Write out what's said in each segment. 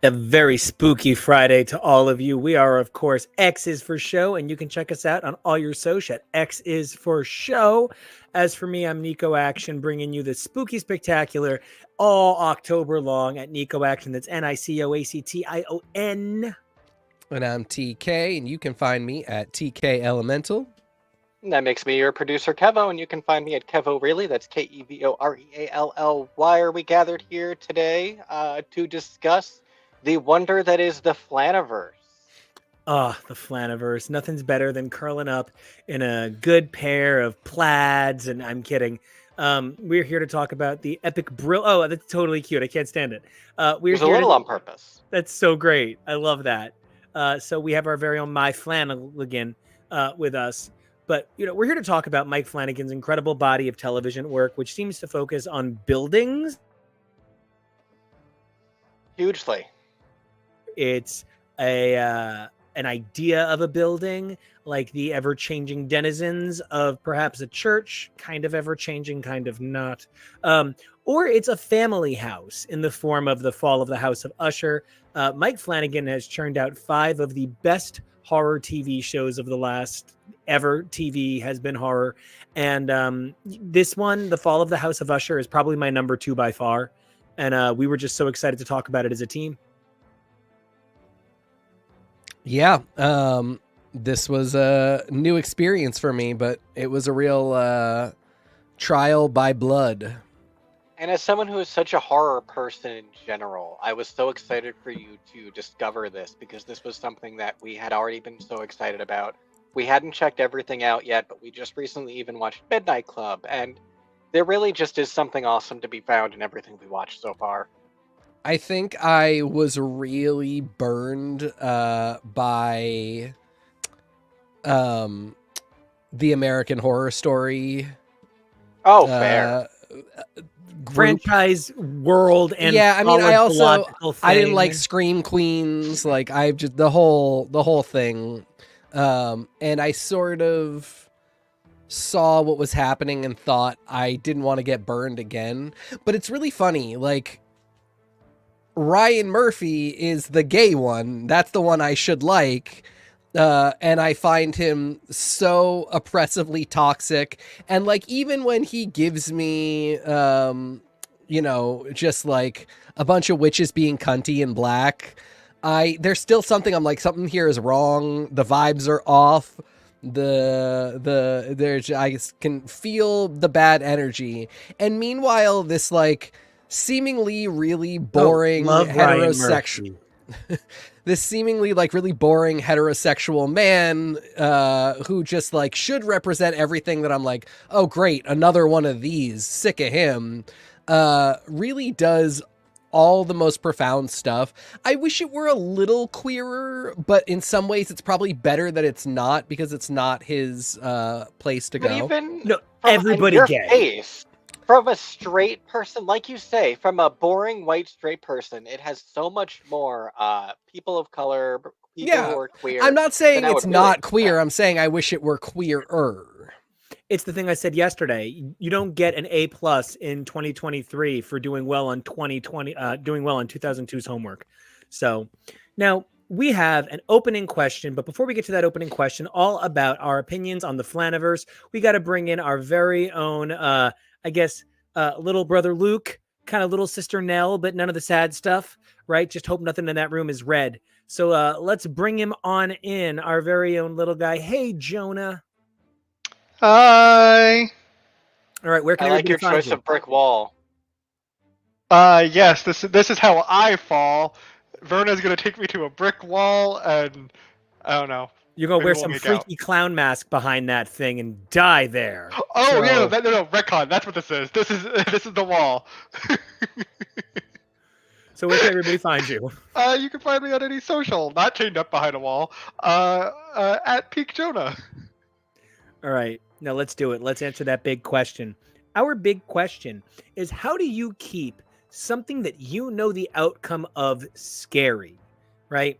A very spooky Friday to all of you. We are, of course, X is for Show, and you can check us out on all your social at X is for Show. As for me, I'm Nico Action, bringing you the spooky spectacular all October long at Nico Action. That's NICOACTION. And I'm TK, and you can find me at TK Elemental. And that makes me your producer, Kevo, and you can find me at Kevo Really. That's KEVOREALL. Why are we gathered here today to discuss the wonder that is the Flanaverse? The Flanaverse. Nothing's better than curling up in a good pair of plaids, and I'm kidding. We're here to talk about the epic Oh, that's totally cute. I can't stand it. It was a little on purpose. That's so great. I love that. So we have our very own Mike Flanagan with us. But, we're here to talk about Mike Flanagan's incredible body of television work, which seems to focus on buildings. Hugely. It's an idea of a building, like the ever-changing denizens of perhaps a church, kind of ever-changing, kind of not. Or it's a family house in the form of the fall of the House of Usher. Mike Flanagan has churned out 5 of the best horror TV shows of the last ever. TV has been horror. And this one, The Fall of the House of Usher, is probably my number 2 by far. And we were just so excited to talk about it as a team. Yeah, this was a new experience for me, but it was a real trial by blood. And as someone who is such a horror person in general, I was so excited for you to discover this because this was something that we had already been so excited about. We hadn't checked everything out yet, but we just recently even watched Midnight Club, and there really just is something awesome to be found in everything we watched so far. I think I was really burned by the American Horror Story. Oh, fair. Franchise world, and yeah, I mean, I didn't like thing. Scream Queens, like I've just the whole thing, and I sort of saw what was happening and thought I didn't want to get burned again. But it's really funny, like Ryan Murphy is the gay one. That's the one I should like. And I find him so oppressively toxic. And like, even when he gives me, just like a bunch of witches being cunty and black, there's still something I'm like, something here is wrong. The vibes are off. I can feel the bad energy. And meanwhile, this like seemingly really boring heterosexual this seemingly like really boring heterosexual man who just like should represent everything that I'm like, oh great, another one of these, sick of him, really does all the most profound stuff. I wish it were a little queerer, but in some ways it's probably better that it's not, because it's not his place to But go. even No, from everybody your gay. face, from a straight person, like you say, from a boring white straight person, it has so much more people of color, people who are queer. I'm not saying than I it's would not really queer. expect. I'm saying I wish it were queerer. It's the thing I said yesterday. You don't get an A+ in 2023 for doing well on 2002's homework. So now we have an opening question, but before we get to that opening question, all about our opinions on the Flanaverse, we got to bring in our very own, little brother Luke, kind of little sister Nell, but none of the sad stuff, right? Just hope nothing in that room is red. So let's bring him on in, our very own little guy. Hey, Jonah. Hi. All right, where can I like your everybody find choice you? of brick wall. Yes, this is how I fall. Verna's gonna take me to a brick wall, and I don't know. You're gonna Maybe wear we'll some make freaky clown mask behind that thing and die there. Oh So- yeah, no, retcon. That's what this is. This is the wall. So where can everybody find you? You can find me on any social, not chained up behind a wall. At Peak Jonah. All right, now let's do it. Let's answer that big question. Our big question is, how do you keep something that you know the outcome of scary, right?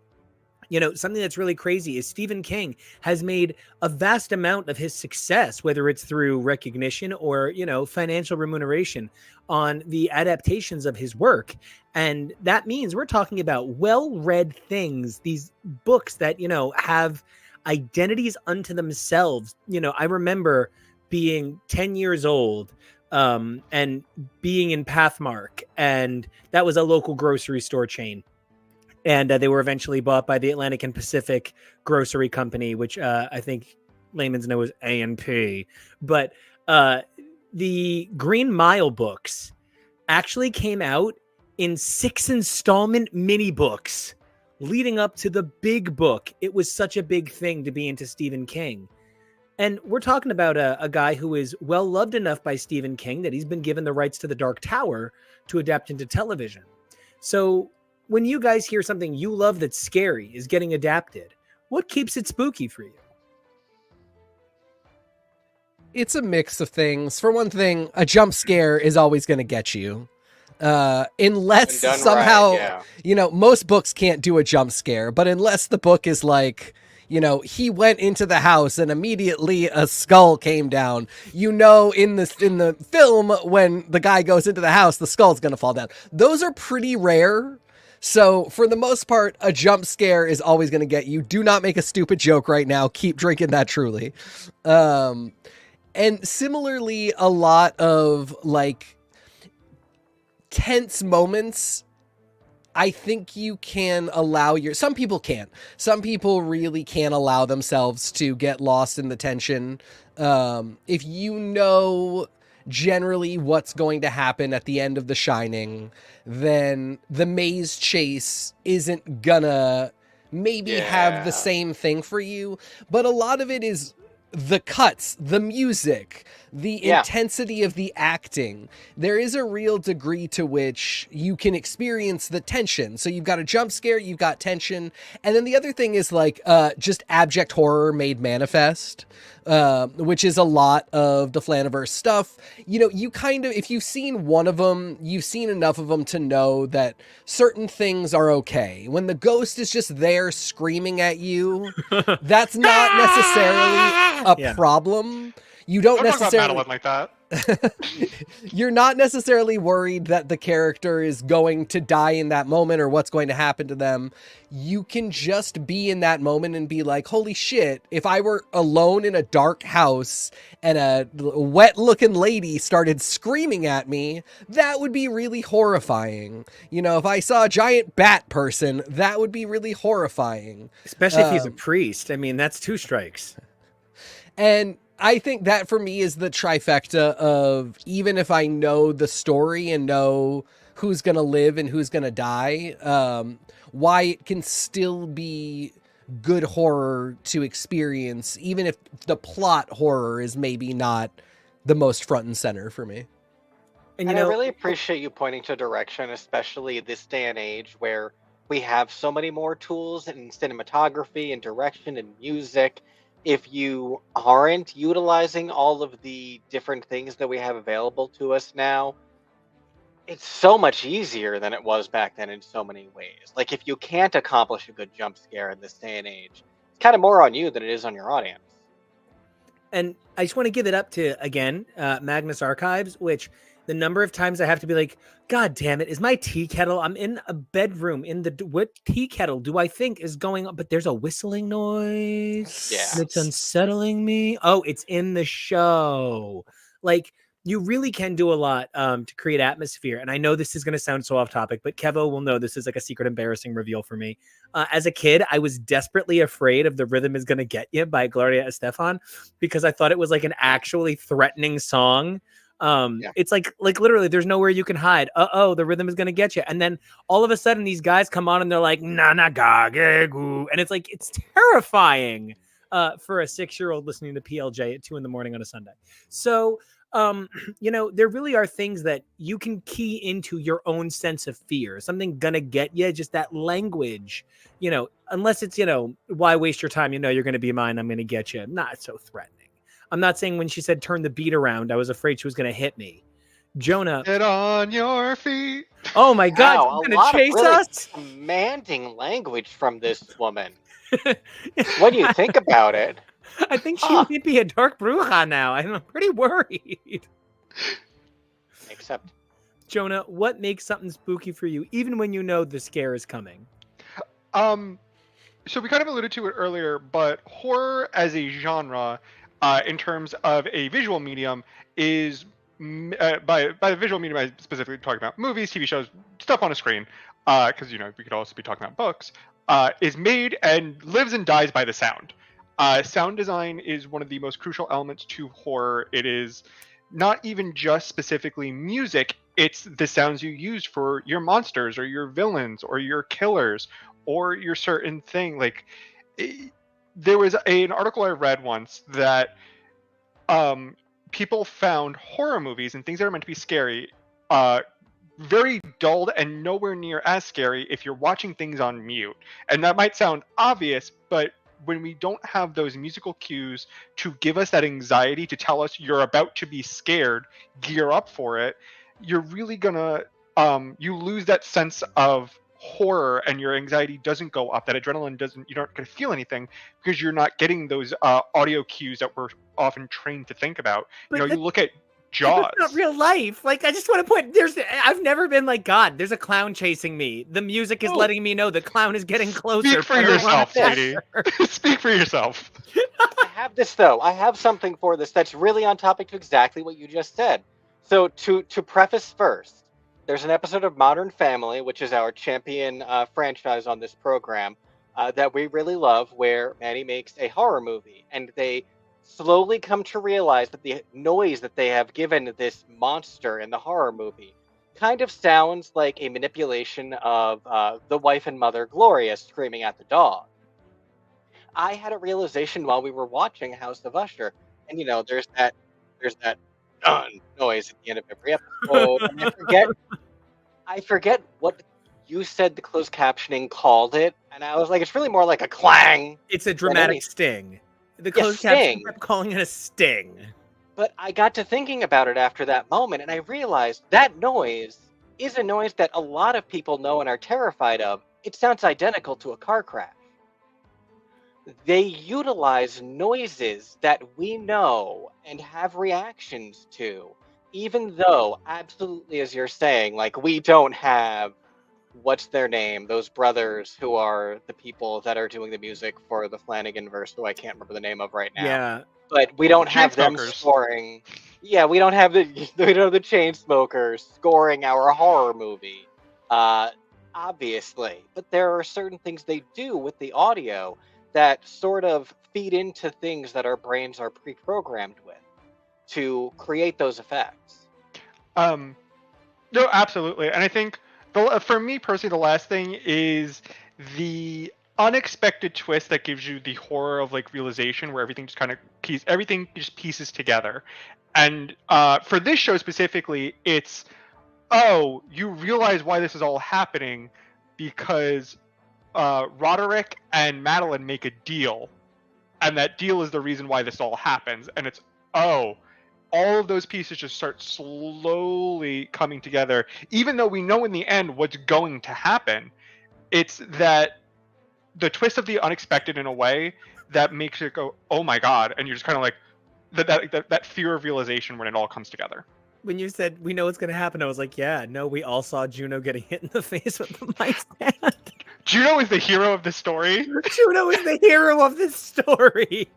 something that's really crazy is Stephen King has made a vast amount of his success, whether it's through recognition or, financial remuneration, on the adaptations of his work. And that means we're talking about well-read things, these books that, have identities unto themselves. I remember being 10 years old and being in Pathmark, and that was a local grocery store chain. And they were eventually bought by the Atlantic and Pacific Grocery Company, which I think layman's know as A&P. But the Green Mile books actually came out in 6 installment mini books leading up to the big book. It was such a big thing to be into Stephen King. And we're talking about a guy who is well loved enough by Stephen King that he's been given the rights to The Dark Tower to adapt into television. So when you guys hear something you love that's scary is getting adapted, what keeps it spooky for you? It's a mix of things. For one thing, a jump scare is always going to get you. Unless somehow, right, most books can't do a jump scare, but unless the book is like, he went into the house and immediately a skull came down. In the film, when the guy goes into the house, the skull's going to fall down. Those are pretty rare. So for the most part, a jump scare is always going to get you. Do not make a stupid joke right now. Keep drinking that Truly. And similarly, a lot of tense moments, I think you can allow some people can't. Some people really can't allow themselves to get lost in the tension. If generally what's going to happen at the end of The Shining, then the maze chase isn't gonna have the same thing for you. But a lot of it is the cuts, the music, the intensity of the acting. There is a real degree to which you can experience the tension. So you've got a jump scare, you've got tension. And then the other thing is just abject horror made manifest, which is a lot of the Flanaverse stuff. You kind of, if you've seen one of them, you've seen enough of them to know that certain things are okay. When the ghost is just there screaming at you, that's not necessarily a problem. You don't necessarily talk about Madeline like that. You're not necessarily worried that the character is going to die in that moment or what's going to happen to them. You can just be in that moment and be like, holy shit, if I were alone in a dark house and a wet looking lady started screaming at me, that would be really horrifying. If I saw a giant bat person, that would be really horrifying. Especially if he's a priest. I mean, that's 2 strikes. And I think that for me is the trifecta of, even if I know the story and know who's going to live and who's going to die, why it can still be good horror to experience, even if the plot horror is maybe not the most front and center for me. And I really appreciate you pointing to direction, especially this day and age where we have so many more tools in cinematography and direction and music. If you aren't utilizing all of the different things that we have available to us now, it's so much easier than it was back then in so many ways. Like, if you can't accomplish a good jump scare in this day and age, it's kind of more on you than it is on your audience. And I just want to give it up to, again, Magnus Archives, which the number of times I have to be like, God damn it, is my tea kettle? I'm in a bedroom what tea kettle do I think is going on? But there's a whistling noise. Yeah. And it's unsettling me. Oh, it's in the show. Like, you really can do a lot to create atmosphere. And I know this is going to sound so off topic, but Kevo will know this is like a secret embarrassing reveal for me. As a kid, I was desperately afraid of The Rhythm Is Gonna Get You by Gloria Estefan because I thought it was like an actually threatening song. It's like literally there's nowhere you can hide. The rhythm is gonna get you. And then all of a sudden these guys come on and they're like, na na ga ge goo. And it's like, it's terrifying for a 6-year-old listening to PLJ at 2 a.m. on a Sunday. So there really are things that you can key into your own sense of fear. Something gonna get you, just that language, unless it's, why waste your time? You're gonna be mine, I'm gonna get you. Not so threatening. I'm not saying when she said turn the beat around, I was afraid she was going to hit me. Jonah. Get on your feet. Oh my God, Wow, she's a gonna lot of chase really us. commanding language from this woman. When you think about it. I think she might be a dark bruja now. I'm pretty worried. Except, Jonah, what makes something spooky for you, even when you know the scare is coming? So we kind of alluded to it earlier, but horror as a genre, in terms of a visual medium, is by the visual medium I specifically talking about movies, TV shows, stuff on a screen, because we could also be talking about books. Is made and lives and dies by the sound. Sound design is one of the most crucial elements to horror. It is not even just specifically music, it's the sounds you use for your monsters or your villains or your killers or your certain thing. Like, there was an article I read once that people found horror movies and things that are meant to be scary very dulled and nowhere near as scary if you're watching things on mute. And that might sound obvious, but when we don't have those musical cues to give us that anxiety, to tell us you're about to be scared, gear up for it, you're really gonna you lose that sense of horror, and your anxiety doesn't go up, that adrenaline doesn't, you're not going to feel anything because you're not getting those audio cues that we're often trained to think about. But you look at Jaws. That's not real life. Like, I just want to put, I've never been like, God, there's a clown chasing me. The music is letting me know the clown is getting closer. Speak for yourself, lady. Speak for yourself. I have this, though. I have something for this that's really on topic to exactly what you just said. So to preface first, there's an episode of Modern Family, which is our champion franchise on this program, that we really love, where Maddie makes a horror movie, and they slowly come to realize that the noise that they have given this monster in the horror movie kind of sounds like a manipulation of the wife and mother Gloria screaming at the dog. I had a realization while we were watching House of Usher, and there's that noise at the end of every episode, and I forget what you said the closed captioning called it, and I was like, it's really more like a clang. It's a dramatic sting. The closed caption kept calling it a sting. But I got to thinking about it after that moment, and I realized that noise is a noise that a lot of people know and are terrified of. It sounds identical to a car crash. They utilize noises that we know and have reactions to, even though, absolutely as you're saying, like, we don't have, what's their name? Those brothers who are the people that are doing the music for the Flanaverse, who I can't remember the name of right now. Yeah. But we don't have them scoring. Yeah, we don't have the Chainsmokers scoring our horror movie. Obviously. But there are certain things they do with the audio that sort of feed into things that our brains are pre-programmed with to create those effects. No, absolutely. And I think for me personally, the last thing is the unexpected twist that gives you the horror of like realization, where everything just kind of pieces together. And for this show specifically, it's you realize why this is all happening because Roderick and Madeline make a deal, and that deal is the reason why this all happens. And it's all of those pieces just start slowly coming together, even though we know in the end what's going to happen. It's that the twist of the unexpected in a way that makes it go, oh my God. And you're just kind of like that fear of realization when it all comes together. When you said we know what's going to happen, I was like, yeah, no, we all saw Juno getting hit in the face with the mic stand. Juno is the hero of the story. Juno is the hero of this story.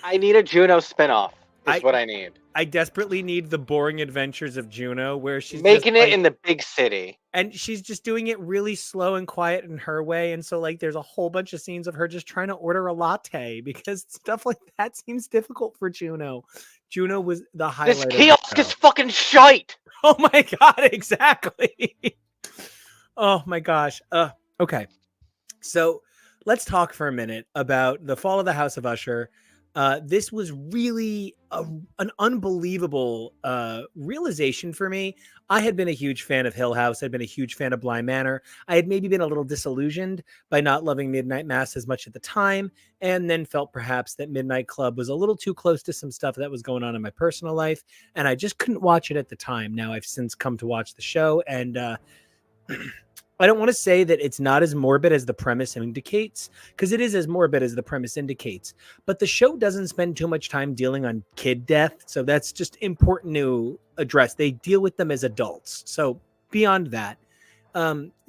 I need a Juno spinoff. Is what I need. I desperately need the boring adventures of Juno, where she's making it in the big city, and she's just doing it really slow and quiet in her way. And so, like, there's a whole bunch of scenes of her just trying to order a latte because stuff like that seems difficult for Juno. Juno was the highlight. This kiosk is fucking shite. Oh my God! Exactly. Oh my gosh. Okay. So let's talk for a minute about the fall of the House of Usher. This was really an unbelievable realization for me. I had been a huge fan of Hill House. I'd been a huge fan of Bly Manor. I had maybe been a little disillusioned by not loving Midnight Mass as much at the time, and then felt perhaps that Midnight Club was a little too close to some stuff that was going on in my personal life, and I just couldn't watch it at the time. Now I've since come to watch the show, and I don't want to say that it's not as morbid as the premise indicates, because it is as morbid as the premise indicates. But the show doesn't spend too much time dealing on kid death, so that's just important to address. They deal with them as adults. So beyond that,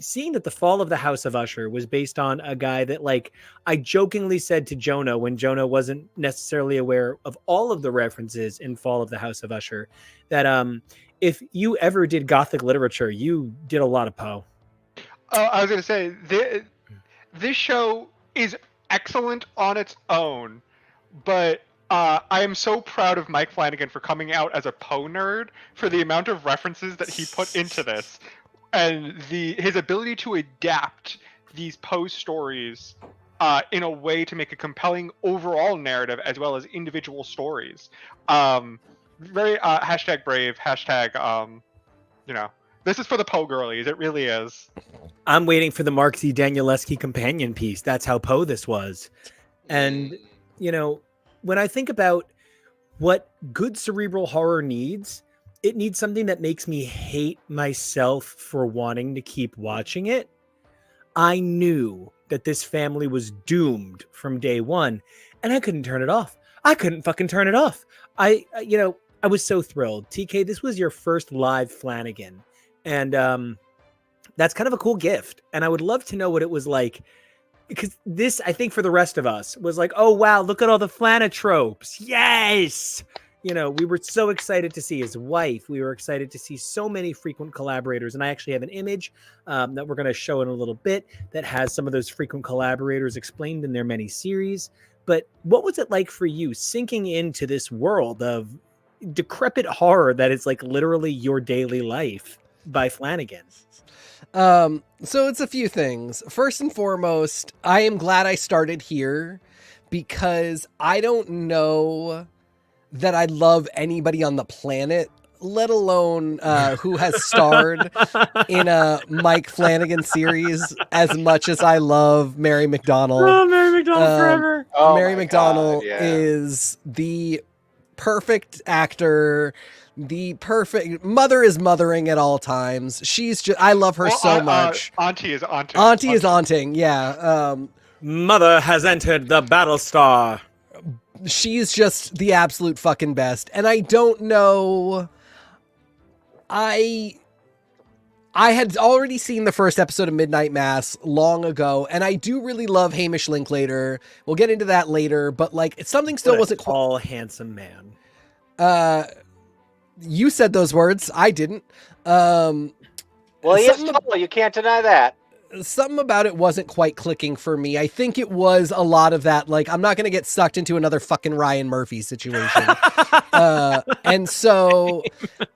seeing that the fall of the House of Usher was based on a guy that, like, I jokingly said to Jonah when Jonah wasn't necessarily aware of all of the references in Fall of the House of Usher, that if you ever did Gothic literature, you did a lot of Poe. I was going to say, this show is excellent on its own, but I am so proud of Mike Flanagan for coming out as a Poe nerd, for the amount of references that he put into this, and his ability to adapt these Poe stories in a way to make a compelling overall narrative as well as individual stories. Very hashtag brave, hashtag, this is for the Poe girlies. It really is. I'm waiting for the Mark Z. Danielewski companion piece. That's how Poe this was. And, when I think about what good cerebral horror needs, it needs something that makes me hate myself for wanting to keep watching it. I knew that this family was doomed from day one, and I couldn't turn it off. I couldn't fucking turn it off. I was so thrilled. TK, this was your first live Flanagan. And that's kind of a cool gift. And I would love to know what it was like. Because this, I think for the rest of us, was like, oh, wow, look at all the Flanatropes. Yes! We were so excited to see his wife. We were excited to see so many frequent collaborators. And I actually have an image that we're going to show in a little bit that has some of those frequent collaborators explained in their many series. But what was it like for you sinking into this world of decrepit horror that is like literally your daily life by Flanagan? So it's a few things. First and foremost, I am glad I started here because I don't know that I love anybody on the planet, let alone who has starred in a Mike Flanagan series as much as I love Mary McDonnell. Oh, Mary McDonnell forever. Mary McDonnell is the perfect actor. The perfect mother is mothering at all times. She's just, I love her so much. Auntie is aunting. Auntie is aunting. Yeah. Mother has entered the Battlestar. She's just the absolute fucking best. And I don't know. I had already seen the first episode of Midnight Mass long ago, and I do really love Hamish Linklater. We'll get into that later, but like something still wasn't quite. Tall, handsome man. You said those words. I didn't. Well, he is tall. You can't deny that. Something about it wasn't quite clicking for me. I think it was a lot of that, like, I'm not going to get sucked into another fucking Ryan Murphy situation. And so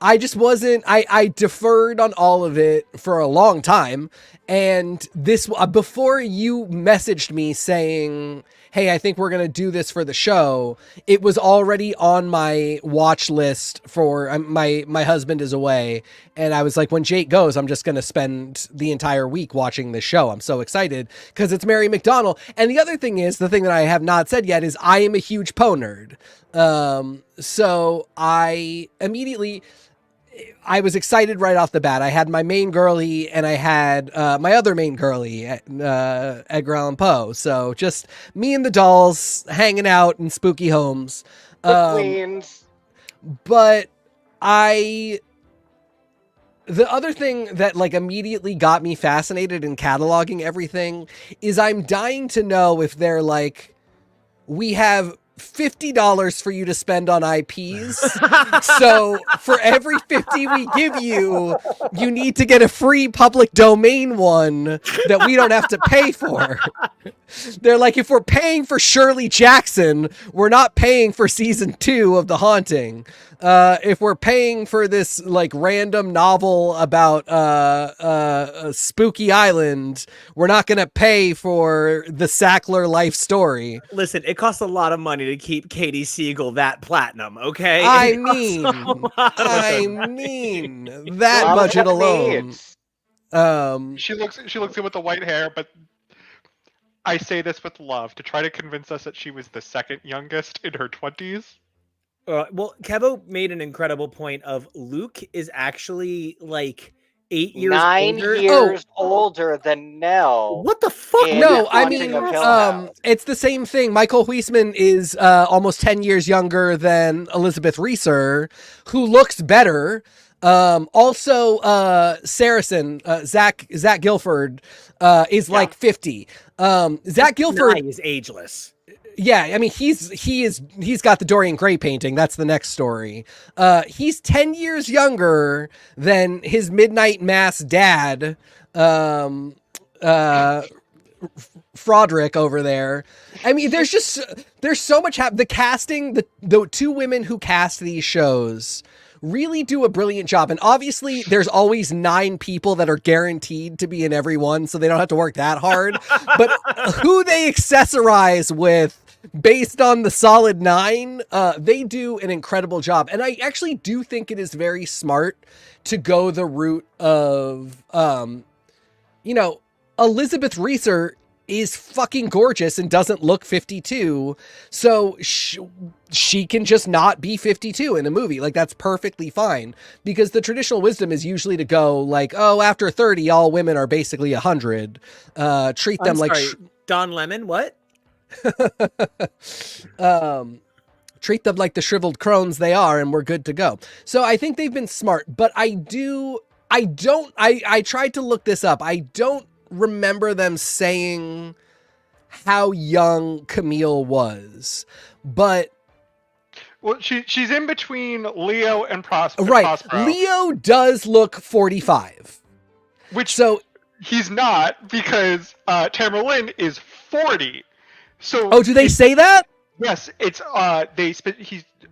I just wasn't, I deferred on all of it for a long time. And this, before you messaged me saying, hey, I think we're going to do this for the show, it was already on my watch list for my husband is away. And I was like, when Jake goes, I'm just going to spend the entire week watching this show. I'm so excited because it's Mary McDonnell. And the other thing is, the thing that I have not said yet is I am a huge Poe nerd. So I immediately, I was excited right off the bat. I had my main girly and I had my other main girly, Edgar Allan Poe. So just me and the dolls hanging out in spooky homes. The queens. But the other thing that like immediately got me fascinated in cataloging everything is I'm dying to know if they're like, we have $50 for you to spend on IPs. So for every 50 we give you, you need to get a free public domain one that we don't have to pay for. They're like, if we're paying for Shirley Jackson, we're not paying for season 2 of The Haunting. If we're paying for this like random novel about a spooky island, we're not going to pay for the Sackler life story. Listen, it costs a lot of money to keep Katie Siegel that platinum, okay? I And mean, that Mom budget have alone. needs. She looks good with the white hair, but I say this with love to try to convince us that she was the second youngest in her 20s. Well, Kevo made an incredible point of Luke is actually like 8 years 9 older. years older than Nell. What the fuck? No, I Haunting mean, of Hill House. it's the same thing. Michael Huisman is almost 10 years younger than Elizabeth Reeser, who looks better. Also, Saracen, Zach Gilford, is like 50. Zach Gilford is ageless. Yeah, I mean he's got the Dorian Gray painting. That's the next story. He's 10 years younger than his Midnight Mass dad, Froderick over there. I mean, there's so much the casting, the two women who cast these shows really do a brilliant job. And obviously there's always 9 people that are guaranteed to be in every one, so they don't have to work that hard. But who they accessorize with based on the solid 9, they do an incredible job. And I actually do think it is very smart to go the route of, Elizabeth Reeser is fucking gorgeous and doesn't look 52. So she can just not be 52 in a movie. Like, that's perfectly fine, because the traditional wisdom is usually to go like, oh, after 30, all women are basically 100. Treat them like Don Lemon. What? Treat them like the shriveled crones they are, and we're good to go. So I think they've been smart, but I tried to look this up. I don't remember them saying how young Camille was, but well, she's in between Leo and Prospero. Right. Leo does look 45. Which he's not, because Tamerlane is 40. So do they say that? Yes, it's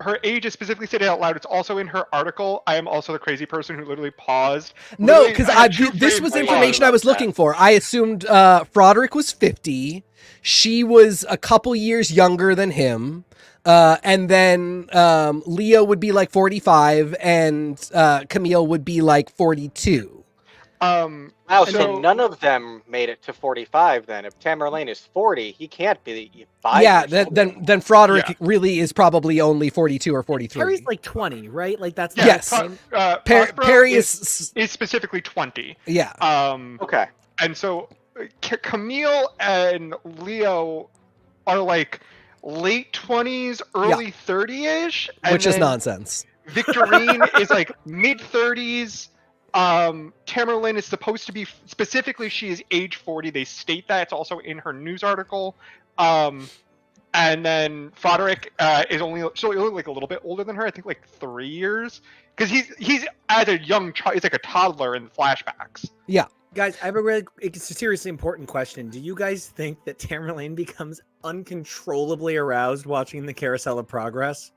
her age is specifically stated out loud. It's also in her article. I am also the crazy person who literally paused. No, because this was information I was looking for. I assumed Froderick was 50. She was a couple years younger than him. And then Leo would be like 45, and Camille would be like 42. Wow, so none of them made it to 45 then. If Tamerlane is 40, he can't be 5 Yeah, years older. then Froderick really is probably only 42 or 43. Perry's like 20, right? Like that's yes. Perry is specifically 20. Yeah. Okay. And so Camille and Leo are like late 20s, early 30-ish, which is nonsense. Victorine is like mid 30s. Tamerlane is supposed to be, specifically, she is age 40. They state that. It's also in her news article. And then Froderick is only like a little bit older than her. I think like 3 years, because he's as a young child. He's like a toddler in flashbacks. Yeah, guys, I have it's a seriously important question. Do you guys think that Tamerlane becomes uncontrollably aroused watching the Carousel of Progress?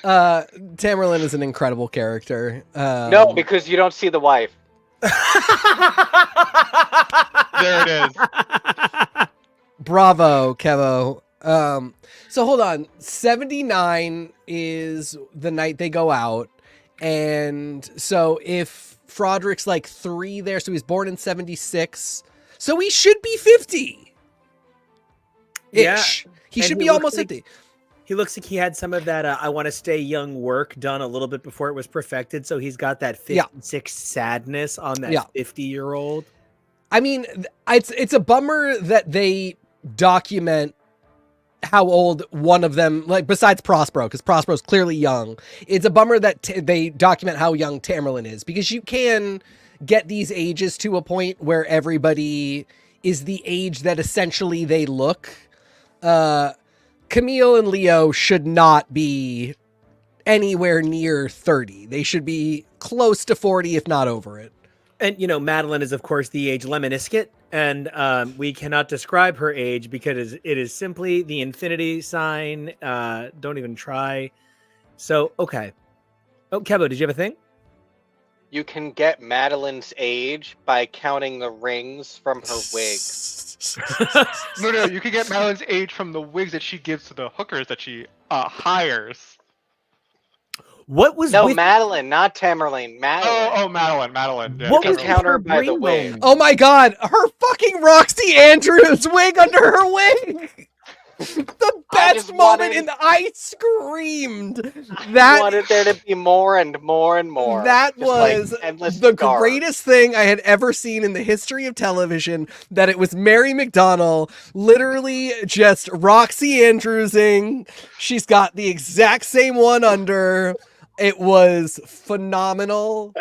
Tamerlane is an incredible character. No, because you don't see the wife. There it is. Bravo, Kevo. So hold on. 79 is the night they go out. And so if Froderick's like 3 there, so he's born in 76. So he should be 50. Yeah. He should be almost 50. He looks like he had some of that I want to stay young work done a little bit before it was perfected. So he's got that 56 sadness on that 50-year-old. I mean, it's a bummer that they document how old one of them, like besides Prospero, because Prospero's clearly young. It's a bummer that they document how young Tamerlane is, because you can get these ages to a point where everybody is the age that essentially they look. Camille and Leo should not be anywhere near 30. They should be close to 40, if not over it. And, Madeline is, of course, the age Lemoniskit, and we cannot describe her age because it is simply the infinity sign. Don't even try. So, okay. Oh, Kevo, did you have a thing? You can get Madeline's age by counting the rings from her wigs. No, you can get Madeline's age from the wigs that she gives to the hookers that she hires. What was No, with... Madeline, not Tamerlane. Madeline. Oh, Madeline. Yeah, What you was can count her with by the brain wig. moment? Oh my god, her fucking Roxy Andrews wig under her wig! The best moment in the... I screamed! That wanted there to be more and more and more. That Just was like endless the scarves. greatest thing I had ever seen in the history of television, that it was Mary McDonnell literally just Roxy Andrewsing. She's got the exact same one under. It was phenomenal.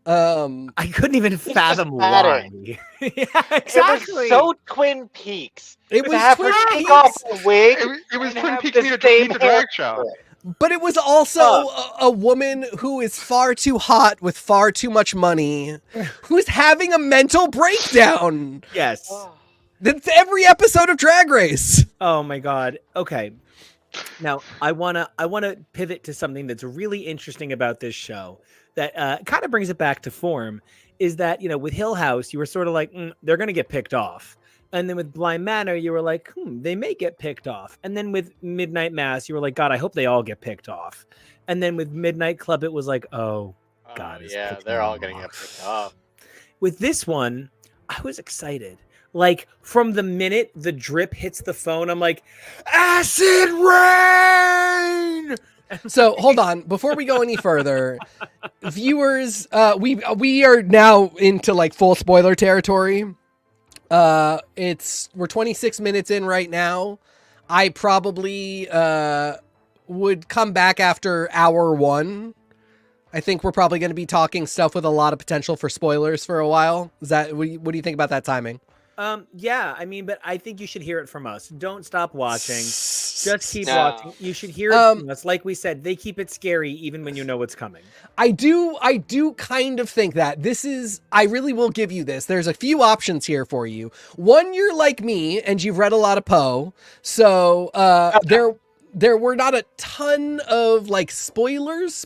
I couldn't even fathom pathetic. why. Yeah, exactly. It was so Twin Peaks. It To was have Twin her take Peaks. off the wig. It was and Twin have Peaks the meets same a drag hair. show. But it was also a woman who is far too hot with far too much money, who's having a mental breakdown. Yes. That's every episode of Drag Race. Oh my god. Okay. Now I wanna pivot to something that's really interesting about this show that kind of brings it back to form. Is that, you know, with Hill House, you were sort of like, they're gonna get picked off. And then with Blind Manor, you were like, they may get picked off. And then with Midnight Mass, you were like, God, I hope they all get picked off. And then with Midnight Club, it was like, oh, God. Yeah, they're all going to get picked off. With this one, I was excited. Like, from the minute the drip hits the phone, I'm like, acid rain! So hold on, before we go any further, viewers, we are now into like full spoiler territory. We're 26 minutes in right now. I probably would come back after hour 1. I think we're probably going to be talking stuff with a lot of potential for spoilers for a while. Is that what do you think about that timing? Yeah, I mean, but I think you should hear it from us. Don't stop watching. Just keep watching. You should hear it from us. Like we said, they keep it scary even when you know what's coming. I do kind of think that this is, I really will give you this. There's a few options here for you. One, you're like me and you've read a lot of Poe. So, there were not a ton of like spoilers.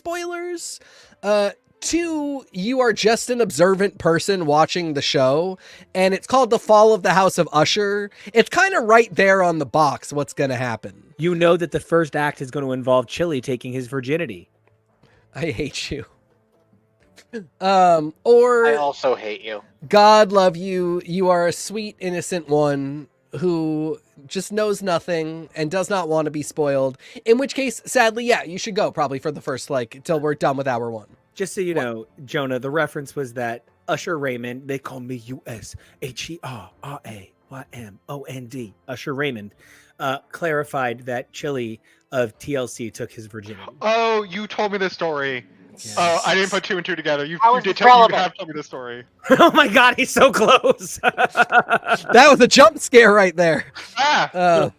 2, you are just an observant person watching the show, and it's called The Fall of the House of Usher. It's kind of right there on the box what's going to happen. You know that the first act is going to involve Chili taking his virginity. I hate you. Or I also hate you. God love you. You are a sweet, innocent one who just knows nothing and does not want to be spoiled. In which case, sadly, yeah, you should go probably for the first, till we're done with hour 1. Just so you know, Jonah, the reference was that Usher Raymond, they call me USHERRAYMOND, Usher Raymond, clarified that Chili of TLC took his virginity. Oh, you told me this story. Yes. Oh, I didn't put 2 and 2 together. You have told me this story. Oh my God, he's so close. That was a jump scare right there. And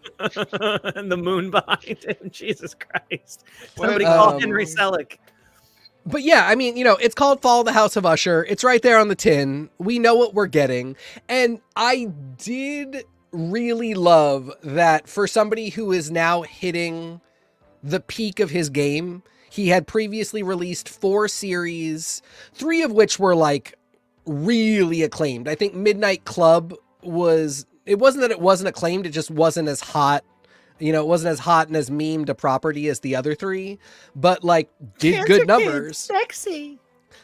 the moon behind him. Jesus Christ. Somebody call Henry Selick. But yeah, I mean, it's called Fall of the House of Usher. It's right there on the tin. We know what we're getting. And I did really love that for somebody who is now hitting the peak of his game, he had previously released 4 series, 3 of which were really acclaimed. I think Midnight Club it wasn't that it wasn't acclaimed, it just wasn't as hot. It wasn't as hot and as memed a property as the other 3, but did good numbers. Sexy.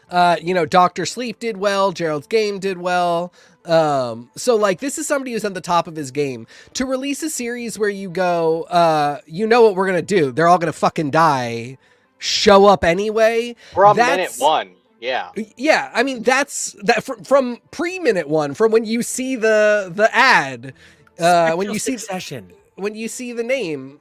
Dr. Sleep did well. Gerald's Game did well. So this is somebody who's on the top of his game. To release a series where you go, you know what we're going to do. They're all going to fucking die. Show up anyway. We're on minute 1. Yeah. Yeah. I mean, that's from pre-minute 1, from when you see the ad, when you see Succession. When you see the name,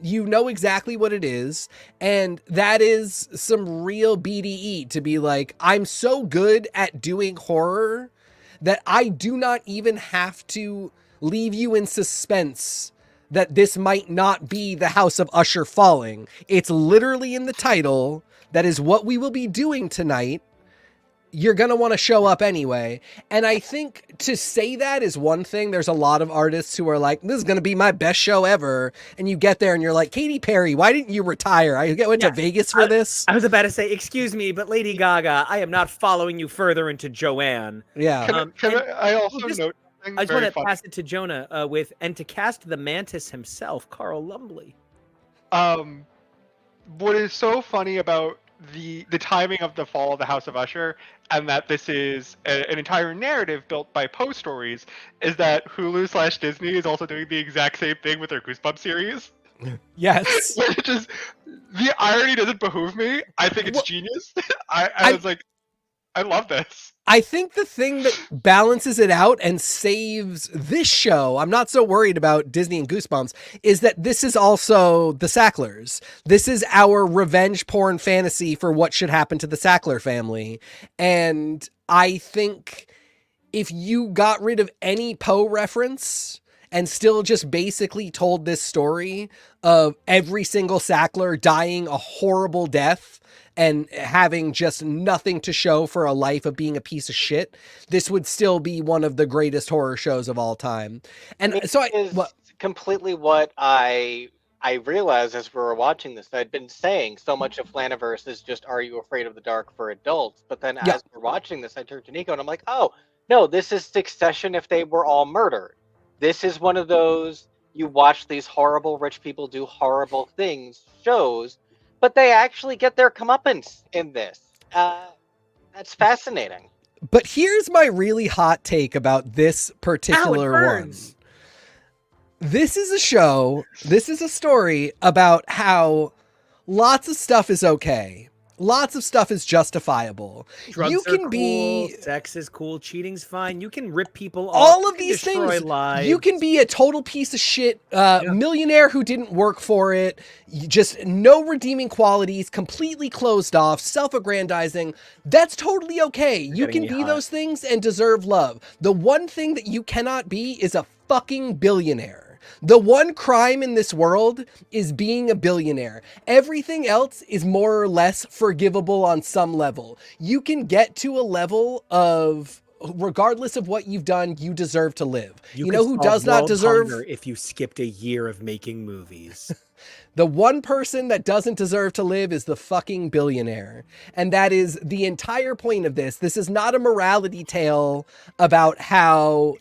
you know exactly what it is. And that is some real BDE to be like, I'm so good at doing horror that I do not even have to leave you in suspense that this might not be the House of Usher falling. It's literally in the title. That is what we will be doing tonight. you're going to want to show up anyway. And I think to say that is one thing. There's a lot of artists who are like, this is going to be my best show ever. And you get there and you're like, Katy Perry, why didn't you retire? I went to Vegas for this. I was about to say, excuse me, but Lady Gaga, I am not following you further into Joanne. Yeah. I also note I just want to pass it to Jonah and to cast the Mantis himself, Carl Lumbly. What is so funny about the timing of the fall of the House of Usher, and that this is an entire narrative built by Poe stories, is that Hulu/Disney is also doing the exact same thing with their Goosebumps series. Yes. Which is, the irony doesn't behoove me. I think it's genius. I was like, I love this. I think the thing that balances it out and saves this show, I'm not so worried about Disney and Goosebumps, is that this is also the Sacklers. This is our revenge porn fantasy for what should happen to the Sackler family. And I think if you got rid of any Poe reference and still just basically told this story of every single Sackler dying a horrible death and having just nothing to show for a life of being a piece of shit, this would still be one of the greatest horror shows of all time. And so completely what I realized as we were watching this. I'd been saying so much of Flanaverse is just, are you afraid of the dark for adults? But then as we're watching this, I turned to Nico and I'm like, oh, no, this is Succession if they were all murdered. This is one of those, you watch these horrible rich people do horrible things shows, but they actually get their comeuppance in this. That's fascinating. But here's my really hot take about this particular one. This is a show, this is a story about how lots of stuff is okay. Lots of stuff is justifiable. Drugs you can are be cool, sex is cool, cheating's fine. You can rip people off. All of these things. Lives. You can be a total piece of shit millionaire who didn't work for it. Just no redeeming qualities, completely closed off, self-aggrandizing. That's totally okay. You can be those things and deserve love. The one thing that you cannot be is a fucking billionaire. The one crime in this world is being a billionaire. Everything else is more or less forgivable on some level. You can get to a level of, regardless of what you've done, you deserve to live. You know who does not deserve? If you skipped a year of making movies. The one person that doesn't deserve to live is the fucking billionaire. And that is the entire point of this. This is not a morality tale about how,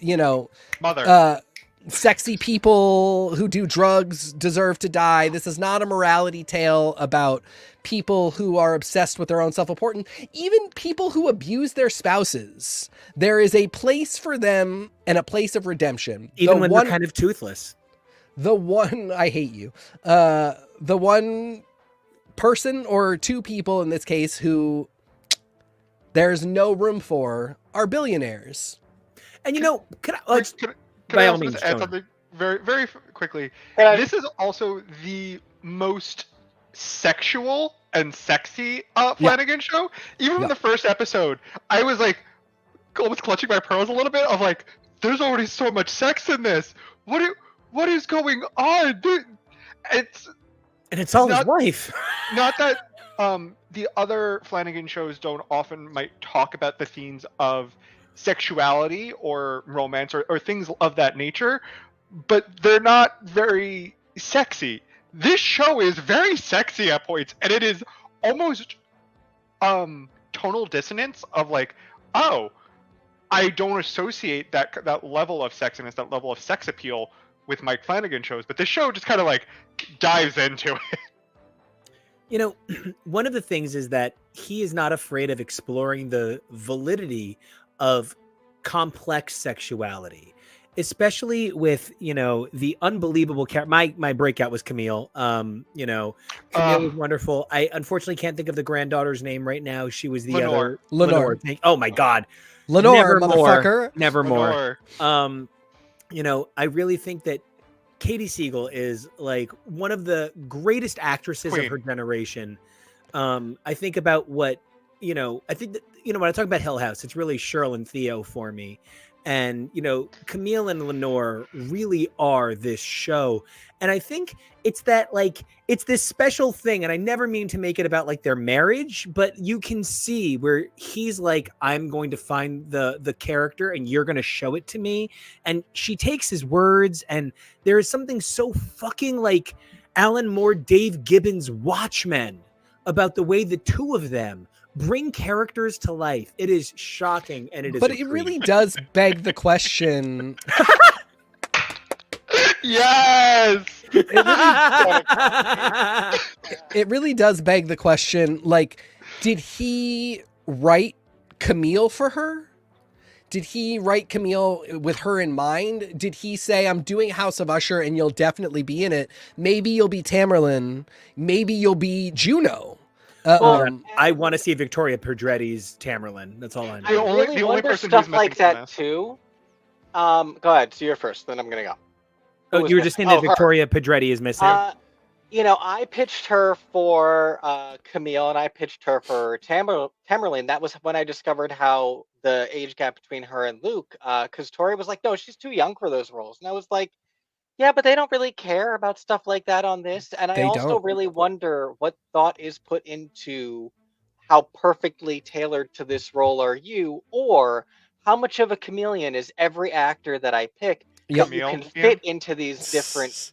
sexy people who do drugs deserve to die. This is not a morality tale about people who are obsessed with their own self-importance. Even people who abuse their spouses. There is a place for them and a place of redemption. Even when they're kind of toothless. I hate you. The one person or two people in this case who there's no room for are billionaires. And Can I also add something very, very quickly? This is also the most sexual and sexy Flanagan show. Even in the first episode, I was like, almost clutching my pearls a little bit of like, there's already so much sex in this. What is going on? It's all his wife. Not that the other Flanagan shows might talk about the themes of sexuality or romance or things of that nature, but they're not very sexy. This show is very sexy at points, and it is almost tonal dissonance of like, oh, I don't associate that level of sexiness, that level of sex appeal with Mike Flanagan shows, but this show just kind of like dives into it. One of the things is that he is not afraid of exploring the validity of complex sexuality, especially with the unbelievable my breakout was Camille. Camille was wonderful. I unfortunately can't think of the granddaughter's name right now. She was the Lenore. Lenore. Oh my god, Lenore, motherfucker. Nevermore. I really think that Katie Siegel is like one of the greatest actresses of her generation. I think about what I think that when I talk about Hill House, it's really Cheryl and Theo for me. And, Camille and Lenore really are this show. And I think it's that, like, it's this special thing. And I never mean to make it about like their marriage, but you can see where he's like, I'm going to find the character and you're going to show it to me. And she takes his words. And there is something so fucking like Alan Moore, Dave Gibbons, Watchmen about the way the two of them bring characters to life. It is shocking, and it really does beg the question. Yes. It really does beg the question. Like, did he write Camille for her? Did he write Camille with her in mind? Did he say, I'm doing House of Usher and you'll definitely be in it. Maybe you'll be Tamerlane. Maybe you'll be Juno. I want to see Victoria Pedretti's Tamerlane. That's all I know. The only person stuff like that too. Go ahead. So you're first, then I'm gonna go. Oh, you were just saying that Victoria Pedretti is missing. I pitched her for Camille, and I pitched her for Tamerlane. That was when I discovered how the age gap between her and Luke. Because Tori was like, "No, she's too young for those roles," and I was like, yeah, but they don't really care about stuff like that on this. And I also really wonder what thought is put into how perfectly tailored to this role are you, or how much of a chameleon is every actor that I pick that you can fit into these different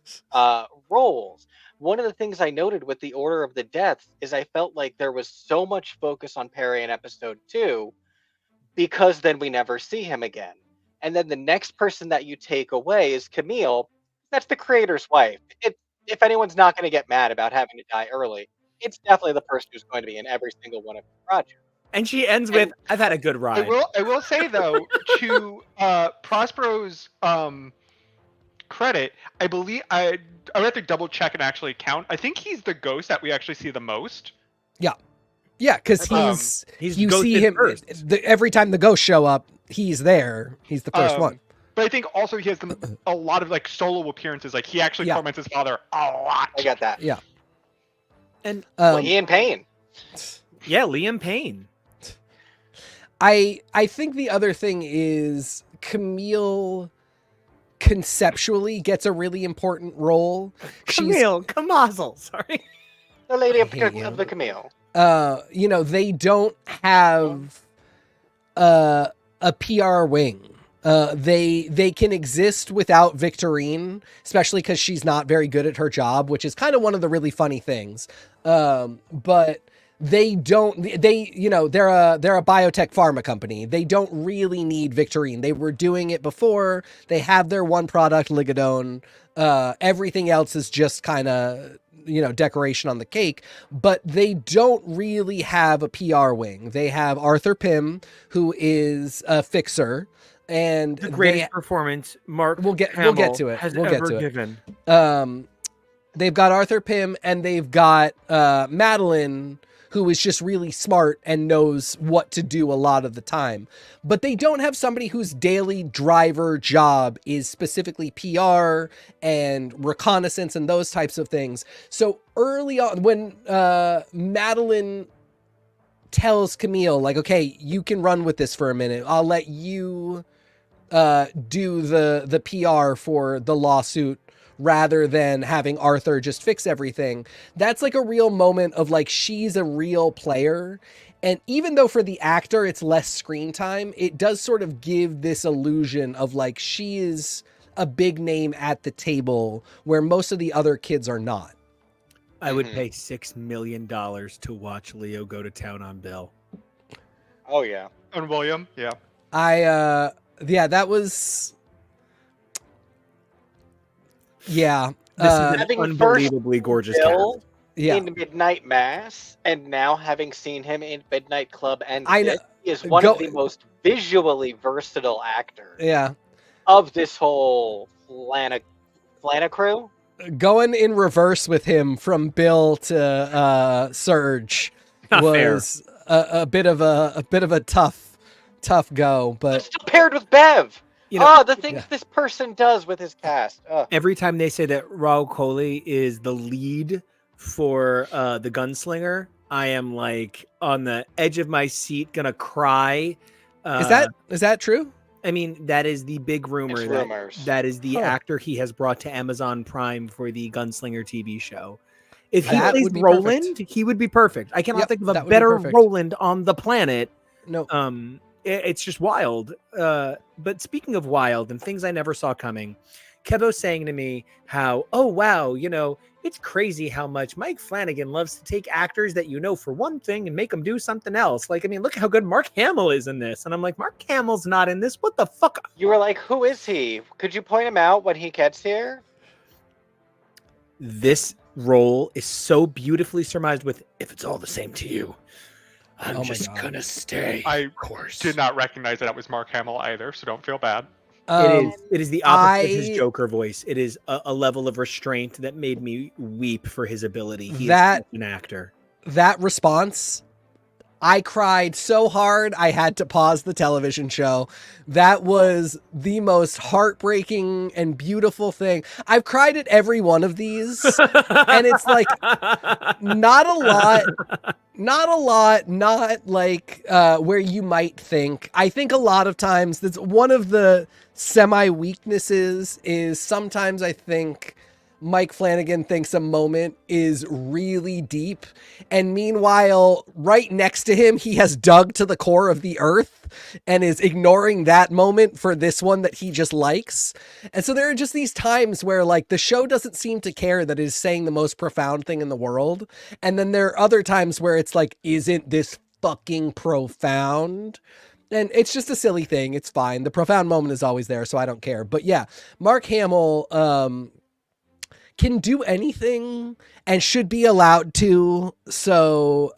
roles. One of the things I noted with the Order of the Death is I felt like there was so much focus on Perry in episode 2 because then we never see him again. And then the next person that you take away is Camille. That's the creator's wife. If anyone's not going to get mad about having to die early, it's definitely the person who's going to be in every single one of the projects. And she ends with, "I've had a good ride." I will say though, to Prospero's credit, I believe I would have to double check and actually count. I think he's the ghost that we actually see the most. Yeah, because you see him every time the ghosts show up. He's there. He's the first one. But I think also he has a lot of like solo appearances. Like he actually torments his father a lot. I got that. Yeah. And Liam Payne. Yeah, Liam Payne. I think the other thing is Camille conceptually gets a really important role. Camazel, sorry. The lady of the Camille. They don't have a PR wing. They can exist without Victorine, especially because she's not very good at her job, which is kind of one of the really funny things. But they're a biotech pharma company. They don't really need Victorine. They were doing it before. They have their one product, Ligadone. Everything else is just kind of, decoration on the cake, but they don't really have a PR wing. They have Arthur Pym, who is a fixer. And the greatest performance Mark we'll get to it. Has ever given. They've got Arthur Pym and they've got Madeline, who is just really smart and knows what to do a lot of the time. But they don't have somebody whose daily driver job is specifically PR and reconnaissance and those types of things. So early on, when Madeline tells Camille, like, okay, you can run with this for a minute. I'll let you do the PR for the lawsuit rather than having Arthur just fix everything. That's like a real moment of like, she's a real player. And even though for the actor, it's less screen time, it does sort of give this illusion of like, she is a big name at the table where most of the other kids are not. I would pay $6 million to watch Leo go to town on Bill. Oh yeah. And William, yeah. That was. Yeah. This is an unbelievably gorgeous Bill cast. Yeah. in Midnight Mass, and now having seen him in Midnight Club, and I know. he is one of the most visually versatile actors. Yeah. Of this whole Flana crew. Going in reverse with him from Bill to Surge was a bit of a tough go, but still paired with Bev. The things this person does with his cast. Every time they say that Raul Coley is the lead for the Gunslinger, I am like on the edge of my seat, gonna cry. Is that true? I mean, that is the big rumor. It's rumors. That is the actor he has brought to Amazon Prime for the Gunslinger TV show. If he plays Roland, he would be perfect. I cannot think of a better Roland on the planet. No. It's just wild. But speaking of wild and things I never saw coming, Kevo's saying to me how, oh, wow, you know, it's crazy how much Mike Flanagan loves to take actors that you know for one thing and make them do something else. Like, I mean, look how good Mark Hamill is in this. And I'm like, Mark Hamill's not in this. What the fuck? You were like, who is he? Could you point him out when he gets here? This role is so beautifully surmised with, if it's all the same to you, I'm just gonna stay. I did not recognize that was Mark Hamill either, so don't feel bad. It is the opposite of his Joker voice. It is a level of restraint that made me weep for his ability. He is an actor. That response, I cried so hard I had to pause the television show. That was the most heartbreaking and beautiful thing. I've cried at every one of these, and it's like not a lot, not like where you might think. I think a lot of times that's one of the semi-weaknesses is sometimes I think Mike Flanagan thinks a moment is really deep, and meanwhile, right next to him, he has dug to the core of the earth and is ignoring that moment for this one that he just likes. And so there are just these times where like the show doesn't seem to care that it is saying the most profound thing in the world. And then there are other times where it's like, isn't this fucking profound? And it's just a silly thing. It's fine. The profound moment is always there, so I don't care. But yeah, Mark Hamill can do anything and should be allowed to. So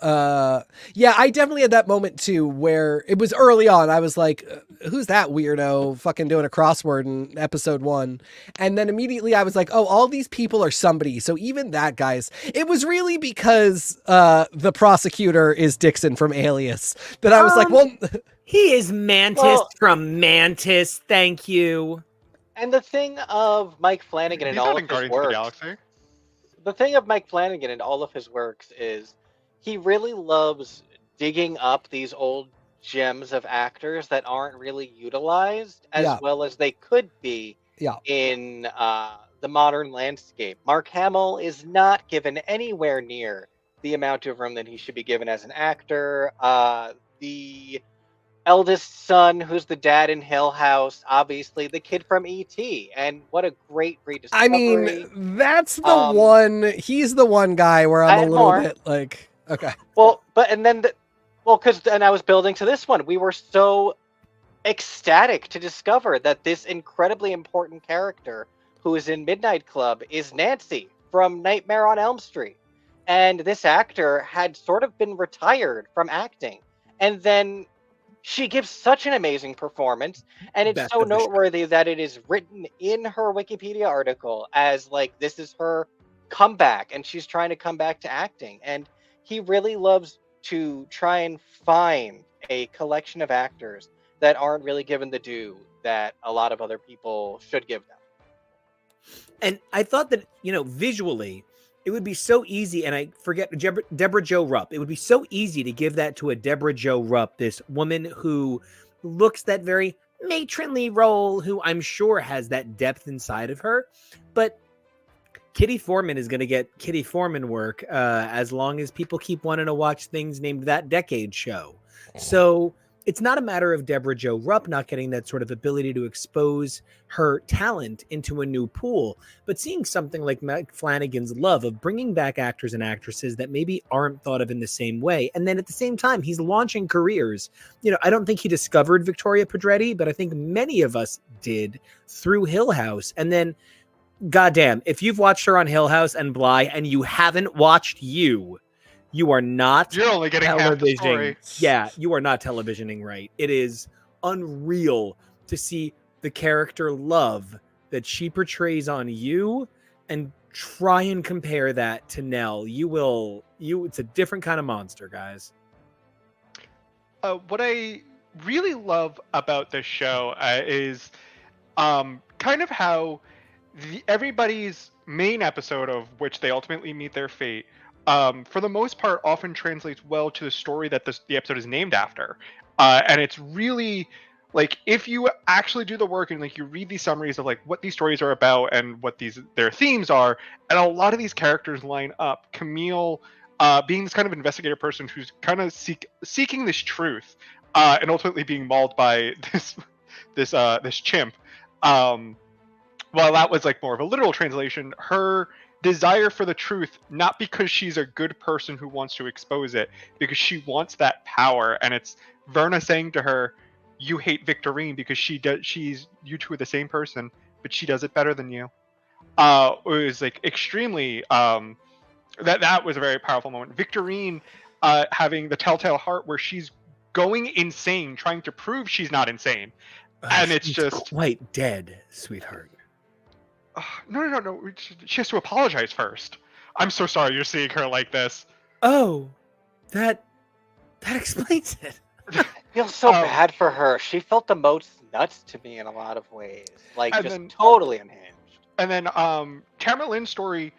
yeah, I definitely had that moment too, where it was early on. I was like, who's that weirdo fucking doing a crossword in episode 1? And then immediately I was like, oh, all these people are somebody. So even that, guys, it was really because the prosecutor is Dixon from Alias that I was like, well, he is Mantis from Mantis. Thank you. And the thing of Mike Flanagan and all of his works, the thing of Mike Flanagan and all of his works is he really loves digging up these old gems of actors that aren't really utilized as well as they could be in the modern landscape. Mark Hamill is not given anywhere near the amount of room that he should be given as an actor. The eldest son, who's the dad in Hill House, obviously the kid from E.T., and what a great rediscovery. I mean, that's the one. He's the one guy where I'm a little bit like, okay. Well, but and then, because I was building to this one. We were so ecstatic to discover that this incredibly important character who is in Midnight Club is Nancy from Nightmare on Elm Street, and this actor had sort of been retired from acting, and then she gives such an amazing performance, and it's so noteworthy that it is written in her Wikipedia article as like this is her comeback, and she's trying to come back to acting. And he really loves to try and find a collection of actors that aren't really given the due that a lot of other people should give them. And I thought that, you know, visually, it would be so easy, and I forget, Deborah Jo Rupp. It would be so easy to give that to a Deborah Jo Rupp, this woman who looks that very matronly role, who I'm sure has that depth inside of her. But Kitty Foreman is going to get Kitty Foreman work as long as people keep wanting to watch things named That Decade Show. So it's not a matter of Deborah Jo Rupp not getting that sort of ability to expose her talent into a new pool, but seeing something like Mike Flanagan's love of bringing back actors and actresses that maybe aren't thought of in the same way. And then at the same time, he's launching careers. You know, I don't think he discovered Victoria Pedretti, but I think many of us did through Hill House. And then, goddamn, if you've watched her on Hill House and Bly and you haven't watched you are not. You're only getting half the story. Yeah, you are not televisioning right. It is unreal to see the character love that she portrays on you and try and compare that to Nell. It's a different kind of monster, guys. What I really love about this show is kind of how everybody's main episode, of which they ultimately meet their fate, for the most part, often translates well to the story that the episode is named after. And it's really Like, if you actually do the work and like you read these summaries of like what these stories are about and what their themes are, and a lot of these characters line up. Camille, being this kind of investigator person who's kind of seeking this truth, and ultimately being mauled by this chimp. While that was like more of a literal translation, her desire for the truth, not because she's a good person who wants to expose it, because she wants that power, and it's Verna saying to her, "You hate Victorine because she's you two are the same person, but she does it better than you." It was like extremely that was a very powerful moment. Victorine having the telltale heart where she's going insane, trying to prove she's not insane, and it's just quite dead, sweetheart. No. She has to apologize first. I'm so sorry you're seeing her like this. Oh, that explains it. I feel so bad for her. She felt the most nuts to me in a lot of ways. Like, just then, totally unhinged. And then Tamara Lynn's story,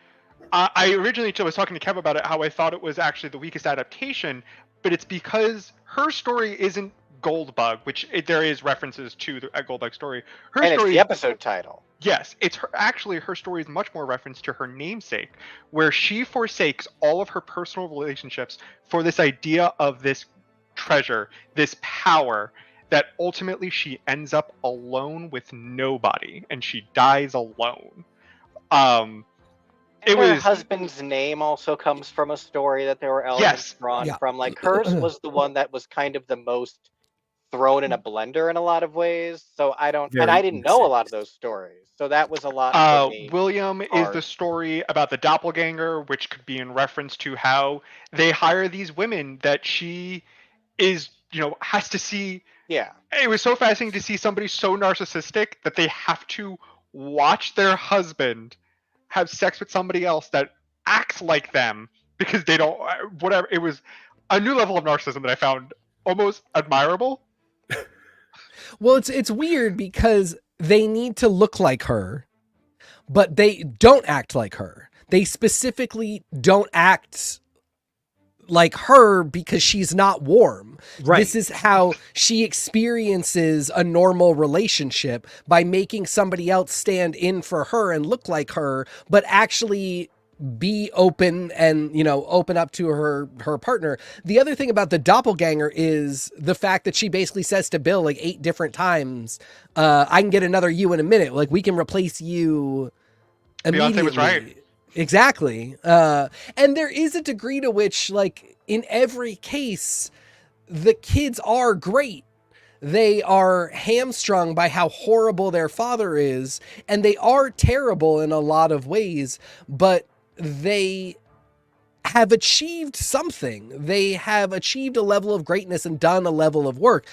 I originally was talking to Kev about it, how I thought it was actually the weakest adaptation, but it's because her story isn't Goldbug, which there is references to a Goldbug story. Her story, it's the episode title. Yes, it's her story is much more reference to her namesake, where she forsakes all of her personal relationships for this idea of this treasure, this power, that ultimately she ends up alone with nobody, and she dies alone. Her husband's name also comes from a story that there were elements drawn from. Like, hers was the one that was kind of the most thrown in a blender in a lot of ways. So I didn't know a lot of those stories. So that was a lot for me. William is the story about the doppelganger, which could be in reference to how they hire these women that she is, has to see. Yeah. It was so fascinating to see somebody so narcissistic that they have to watch their husband have sex with somebody else that acts like them because they don't, whatever. It was a new level of narcissism that I found almost admirable. Well, it's weird because they need to look like her, but they don't act like her. They specifically don't act like her because she's not warm. Right. This is how she experiences a normal relationship, by making somebody else stand in for her and look like her, but actually be open and, open up to her partner. The other thing about the doppelganger is the fact that she basically says to Bill like 8 different times, I can get another you in a minute. Like, we can replace you immediately. Beyonce was right. Exactly. And there is a degree to which, like, in every case, the kids are great. They are hamstrung by how horrible their father is, and they are terrible in a lot of ways, but they have achieved something. They have achieved a level of greatness and done a level of work.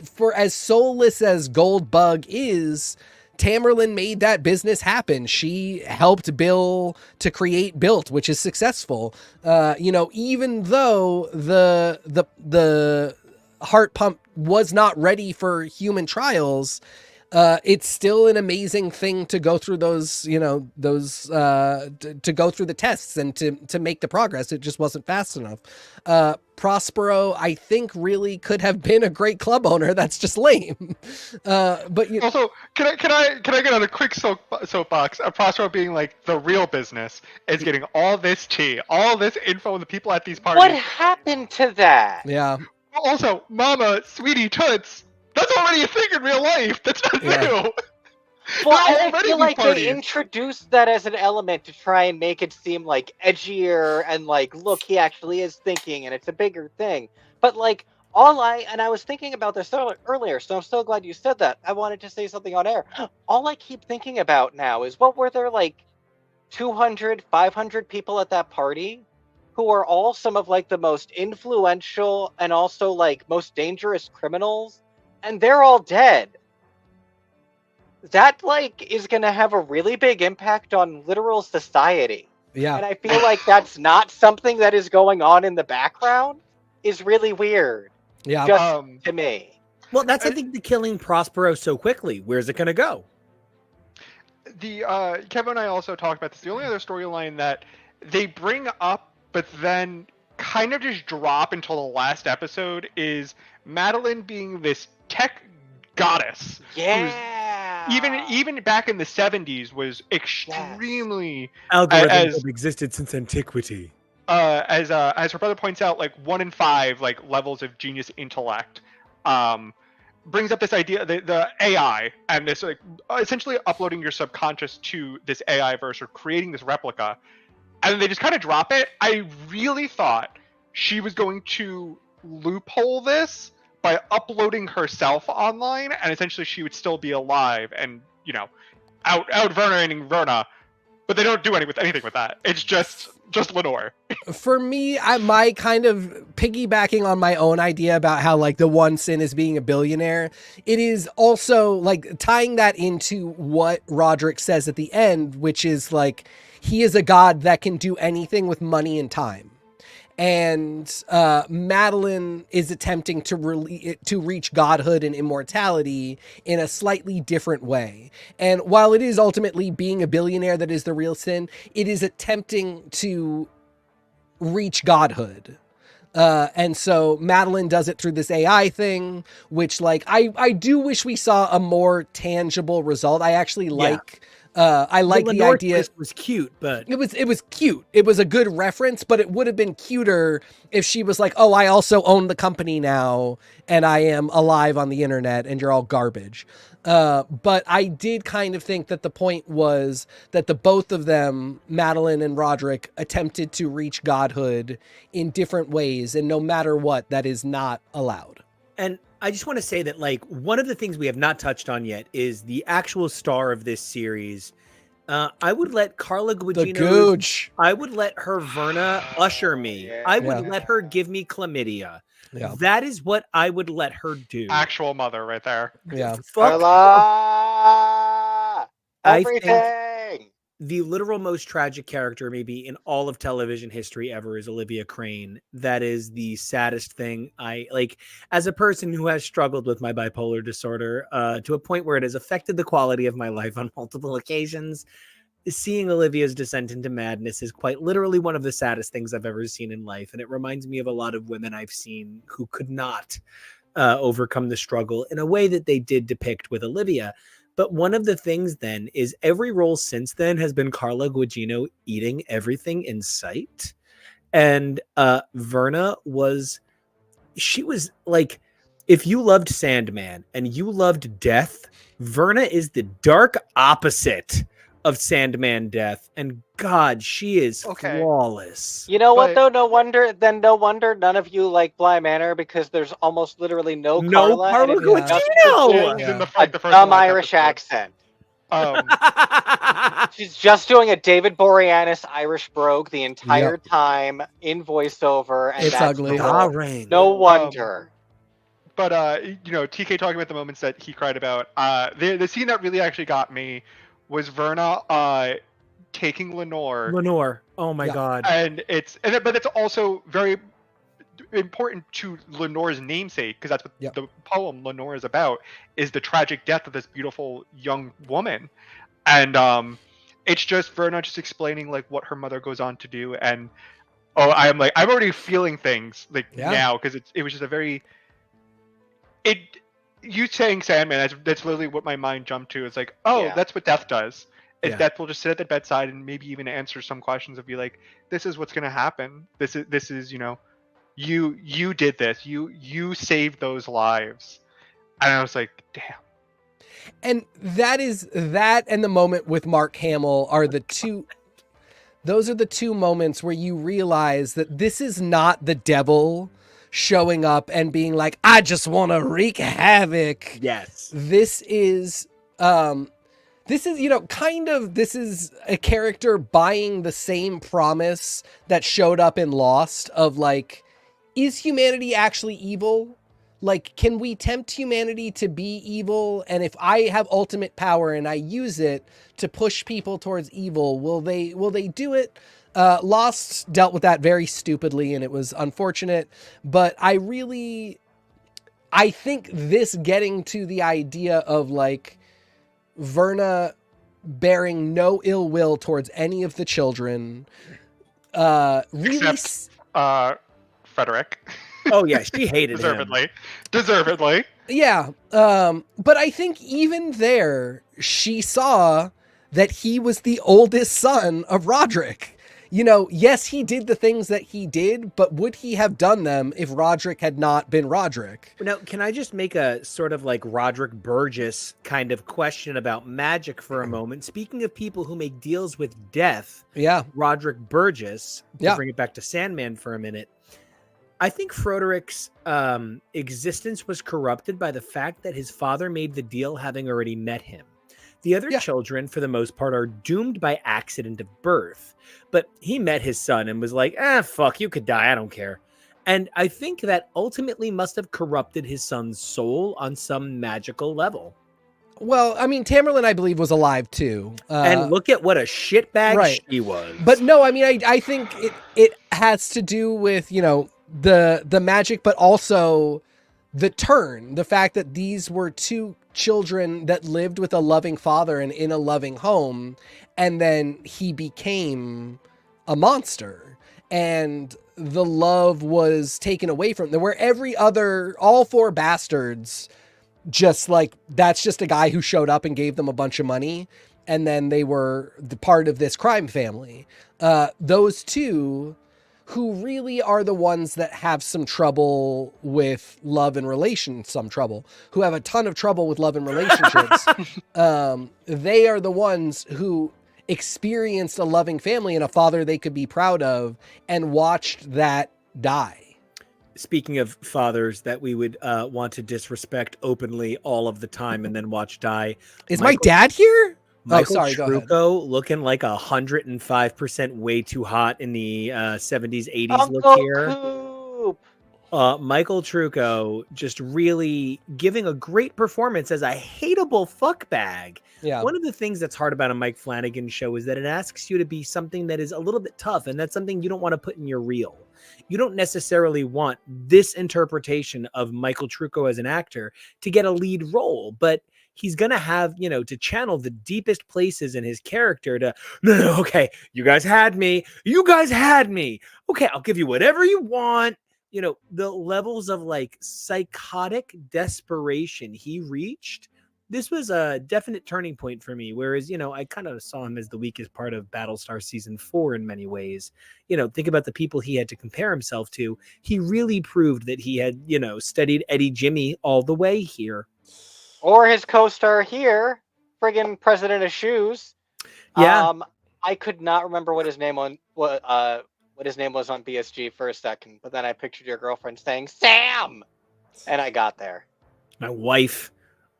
For as soulless as Goldbug is, Tamerlane made that business happen. She helped Bill to create Built, which is successful. Even though the heart pump was not ready for human trials, it's still an amazing thing to go through to go through the tests and to make the progress. It just wasn't fast enough. Prospero, I think, really could have been a great club owner. That's just lame. But also, can I get on a quick soapbox? Prospero being like the real business is getting all this tea, all this info, and the people at these parties. What happened to that? Yeah. Also, Mama, Sweetie Toots. That's already a thing in real life. That's not new. Well, I feel like they introduced that as an element to try and make it seem like edgier and like, look, he actually is thinking and it's a bigger thing. But like, I was thinking about this earlier, so I'm so glad you said that. I wanted to say something on air. All I keep thinking about now is, what were there, like 200, 500 people at that party who are all some of like the most influential and also like most dangerous criminals, and they're all dead. That like is going to have a really big impact on literal society. Yeah. And I feel like that's not something that is going on in the background is really weird. Yeah. Just to me. Well, that's, I think, the killing Prospero so quickly. Where's it going to go? Kevin and I also talked about this. The only other storyline that they bring up, but then kind of just drop until the last episode, is Madeline being this tech goddess. Yeah. Even back in the 70s was extremely algorithms have existed since antiquity. As her brother points out, like 1 in 5 like levels of genius intellect brings up this idea, the AI, and this like essentially uploading your subconscious to this AI verse or creating this replica, and they just kind of drop it. I really thought she was going to loophole this by uploading herself online, and essentially she would still be alive and, you know, out Vernaing Verna. But they don't do anything with that. It's just Lenore. For me, my kind of piggybacking on my own idea about how like the one sin is being a billionaire, it is also like tying that into what Roderick says at the end, which is like he is a god that can do anything with money and time. And Madeline is attempting to reach godhood and immortality in a slightly different way. And while it is ultimately being a billionaire that is the real sin, it is attempting to reach godhood. And so Madeline does it through this AI thing, which like I do wish we saw a more tangible result. I actually like I like the idea. It was cute, but it was cute. It was a good reference, but it would have been cuter if she was like, "Oh, I also own the company now, and I am alive on the internet, and you're all garbage." But I did kind of think that the point was that the both of them, Madeline and Roderick, attempted to reach godhood in different ways, and no matter what, that is not allowed. And I just want to say that, like, one of the things we have not touched on yet is the actual star of this series. I would let Carla Gugino. The Gooch. I would let her Verna usher me. I would let her give me chlamydia. Yeah. That is what I would let her do. Actual mother right there. Yeah. Fuck. Everything. I think the literal most tragic character maybe in all of television history ever is Olivia Crane. That is the saddest thing. I like, as a person who has struggled with my bipolar disorder to a point where it has affected the quality of my life on multiple occasions. Seeing Olivia's descent into madness is quite literally one of the saddest things I've ever seen in life. And it reminds me of a lot of women I've seen who could not overcome the struggle in a way that they did depict with Olivia. But one of the things then is every role since then has been Carla Gugino eating everything in sight. And Verna she was like, if you loved Sandman and you loved death, Verna is the dark opposite of Sandman death. And God, she is flawless. You know what though? No wonder none of you like Bly Manor, because there's almost literally no Carla Gugino. A dumb Irish accent. She's just doing a David Boreanaz Irish brogue the entire time in voiceover, and it's ugly. No wonder. But you know, TK talking about the moments that he cried about. The scene that really actually got me was Verna taking Lenore. Oh my God. But it's also very important to Lenore's namesake, because that's what the poem Lenore is about, is the tragic death of this beautiful young woman. And it's just Verna just explaining like what her mother goes on to do. And I'm already feeling things like now, because it was just a very you saying Sandman, that's literally what my mind jumped to. It's like, that's what death does. Death will just sit at the bedside and maybe even answer some questions of be like, this is what's going to happen. This is, you know, you did this. You saved those lives. And I was like, damn. And that and the moment with Mark Hamill are the two. Those are the two moments where you realize that this is not the devil showing up and being like, I just want to wreak havoc. Yes. This is, you know, this is a character buying the same promise that showed up in Lost of like, is humanity actually evil? Like, can we tempt humanity to be evil? And if I have ultimate power and I use it to push people towards evil, will they do it? Lost dealt with that very stupidly, and it was unfortunate. But I think this getting to the idea of like Verna bearing no ill will towards any of the children, really, except Frederick. Oh yeah, she hated him. Deservedly. Yeah. But I think even there, she saw that he was the oldest son of Roderick. You know, yes, he did the things that he did, but would he have done them if Roderick had not been Roderick? Now, can I just make a sort of like Roderick Burgess kind of question about magic for a moment? Speaking of people who make deals with death, yeah, Roderick Burgess, to bring it back to Sandman for a minute, I think Froderick's existence was corrupted by the fact that his father made the deal having already met him. The other children, for the most part, are doomed by accident of birth. But he met his son and was like, fuck, you could die. I don't care. And I think that ultimately must have corrupted his son's soul on some magical level. Well, I mean, Tamerlane, I believe, was alive too. And look at what a shitbag she was. But no, I mean, I think it has to do with, you know, the magic, but also the turn. The fact that these were two children that lived with a loving father and in a loving home, and then he became a monster. And the love was taken away from them, where all four bastards, just like, that's just a guy who showed up and gave them a bunch of money, and then they were the part of this crime family. Those two, who really are the ones that have some trouble with love and who have a ton of trouble with love and relationships. They are the ones who experienced a loving family and a father they could be proud of, and watched that die. Speaking of fathers that we would want to disrespect openly all of the time and then watch die. Is my dad here? Michael Trucco looking like 105% way too hot in the 70s, 80s Uncle look here. Coop. Michael Trucco just really giving a great performance as a hateable fuckbag. Yeah. One of the things that's hard about a Mike Flanagan show is that it asks you to be something that is a little bit tough, and that's something you don't want to put in your reel. You don't necessarily want this interpretation of Michael Trucco as an actor to get a lead role, but he's going to have, you know, to channel the deepest places in his character to, no, okay, you guys had me. Okay, I'll give you whatever you want. You know, the levels of like psychotic desperation he reached, this was a definite turning point for me. Whereas, you know, I kind of saw him as the weakest part of Battlestar Season 4 in many ways. You know, think about the people he had to compare himself to. He really proved that he had, you know, studied Eddie Jimmy all the way here. Or his co-star here, friggin' President of Shoes. Yeah. I could not remember what his name was on BSG for a second, but then I pictured your girlfriend saying Sam, and I got there. My wife.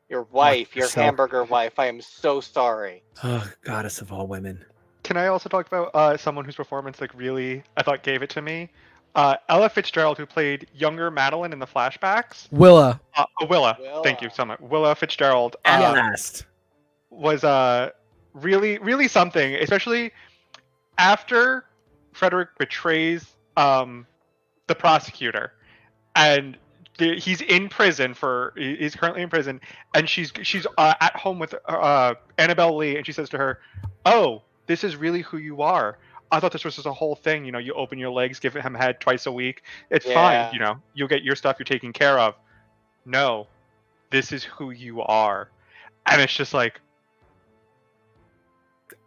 Your wife, your hamburger wife. I am so sorry. Oh, goddess of all women. Can I also talk about someone whose performance like really I thought gave it to me? Ella Fitzgerald, who played younger Madeline in the flashbacks. Willa. Willa. Thank you so much. Willa Fitzgerald. Was really, really something, especially after Frederick betrays the prosecutor, and he's in prison he's currently in prison, and she's at home with Annabelle Lee, and she says to her, "Oh, this is really who you are. I thought this was just a whole thing. You know, you open your legs, give him head twice a week. It's fine. You know, you'll get your stuff. You're taken care of. No, this is who you are." And it's just like,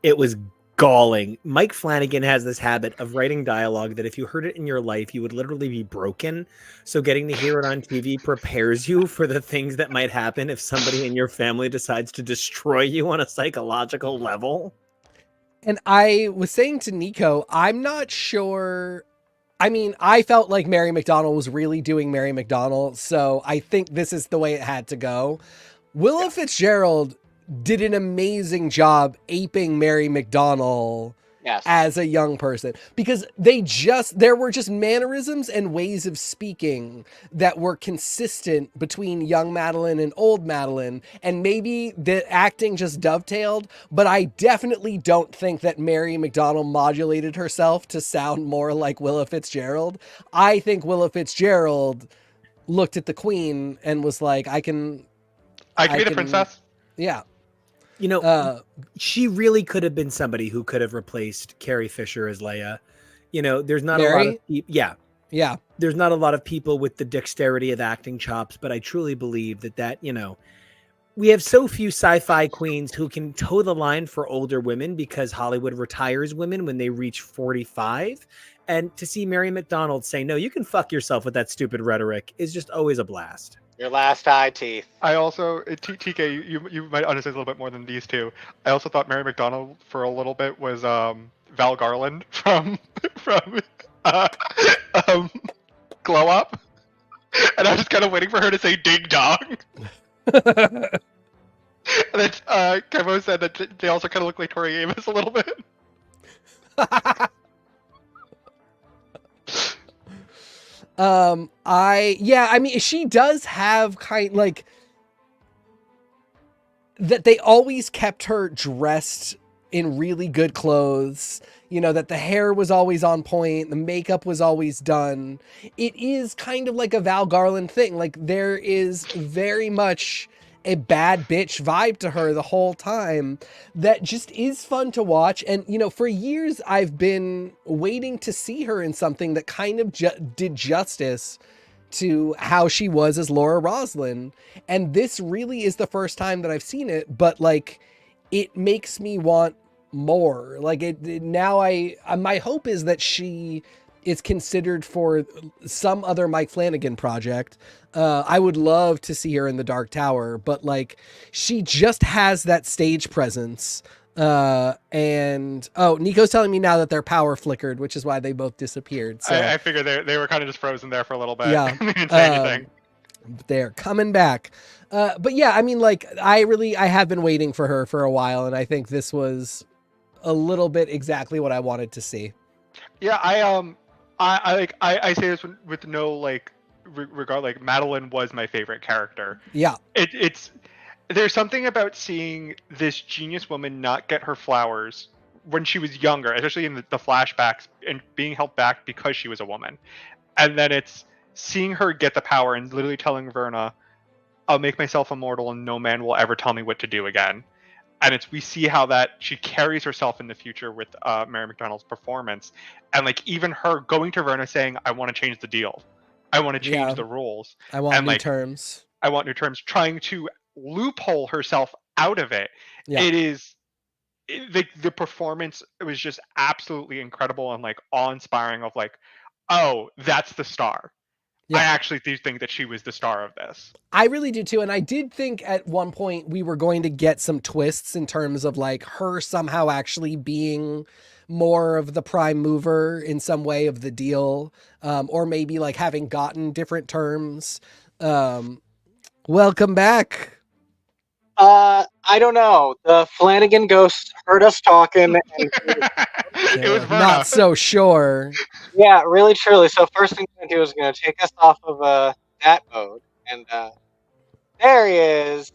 it was galling. Mike Flanagan has this habit of writing dialogue that if you heard it in your life, you would literally be broken. So getting to hear it on TV prepares you for the things that might happen if somebody in your family decides to destroy you on a psychological level. And I was saying to Nico, I'm not sure. I mean, I felt like Mary McDonnell was really doing Mary McDonnell, so I think this is the way it had to go. Willa Fitzgerald did an amazing job aping Mary McDonnell as a young person, because there were just mannerisms and ways of speaking that were consistent between young Madeline and old Madeline, and maybe the acting just dovetailed, but I definitely don't think that Mary McDonnell modulated herself to sound more like Willa Fitzgerald. I think Willa Fitzgerald looked at the Queen and was like, I can be the princess. Yeah. You know, she really could have been somebody who could have replaced Carrie Fisher as Leia. You know, there's not Mary? a lot of people. Yeah. Yeah. There's not a lot of people with the dexterity of acting chops, but I truly believe that, we have so few sci-fi queens who can toe the line for older women because Hollywood retires women when they reach 45. And to see Mary McDonald say, no, you can fuck yourself with that stupid rhetoric is just always a blast. Your last eye teeth. I also, TK, you might understand a little bit more than these two. I also thought Mary McDonald for a little bit was Val Garland from um, Glow Up, and I was kind of waiting for her to say "ding dong." And then Kevo said that they also kind of look like Tori Amos a little bit. I mean, she does have like that. They always kept her dressed in really good clothes, that the hair was always on point, the makeup was always done. It is kind of like a Val Garland thing. Like, there is very much a bad bitch vibe to her the whole time that just is fun to watch. And, for years I've been waiting to see her in something that kind of did justice to how she was as Laura Roslin. And this really is the first time that I've seen it, but like, it makes me want more. Like, my hope is that she is considered for some other Mike Flanagan project. I would love to see her in The Dark Tower, but like, she just has that stage presence. Nico's telling me now that their power flickered, which is why they both disappeared. So I figured they were kind of just frozen there for a little bit. Yeah. They didn't say anything. They're coming back. But yeah, I mean, like, I have been waiting for her for a while, and I think this was a little bit exactly what I wanted to see. Yeah, I say this with no like regard. Like, Madeline was my favorite character. Yeah, it's there's something about seeing this genius woman not get her flowers when she was younger, especially in the flashbacks, and being held back because she was a woman, and then it's seeing her get the power and literally telling Verna, "I'll make myself immortal, and no man will ever tell me what to do again." And we see how that she carries herself in the future with Mary McDonald's performance, and like, even her going to Verna saying, "I want to change the deal, I want to change the rules, I want new terms, trying to loophole herself out of it. Yeah. The performance was just absolutely incredible and like awe-inspiring. Of like, oh, that's the star. Yeah. I actually do think that she was the star of this. I really do too. And I did think at one point we were going to get some twists in terms of like her somehow actually being more of the prime mover in some way of the deal, or maybe like having gotten different terms. Welcome back. I don't know. The Flanagan ghost heard us talking. And it was not so sure. Yeah, really, truly. So first thing he was going to take us off of that mode, and there he is.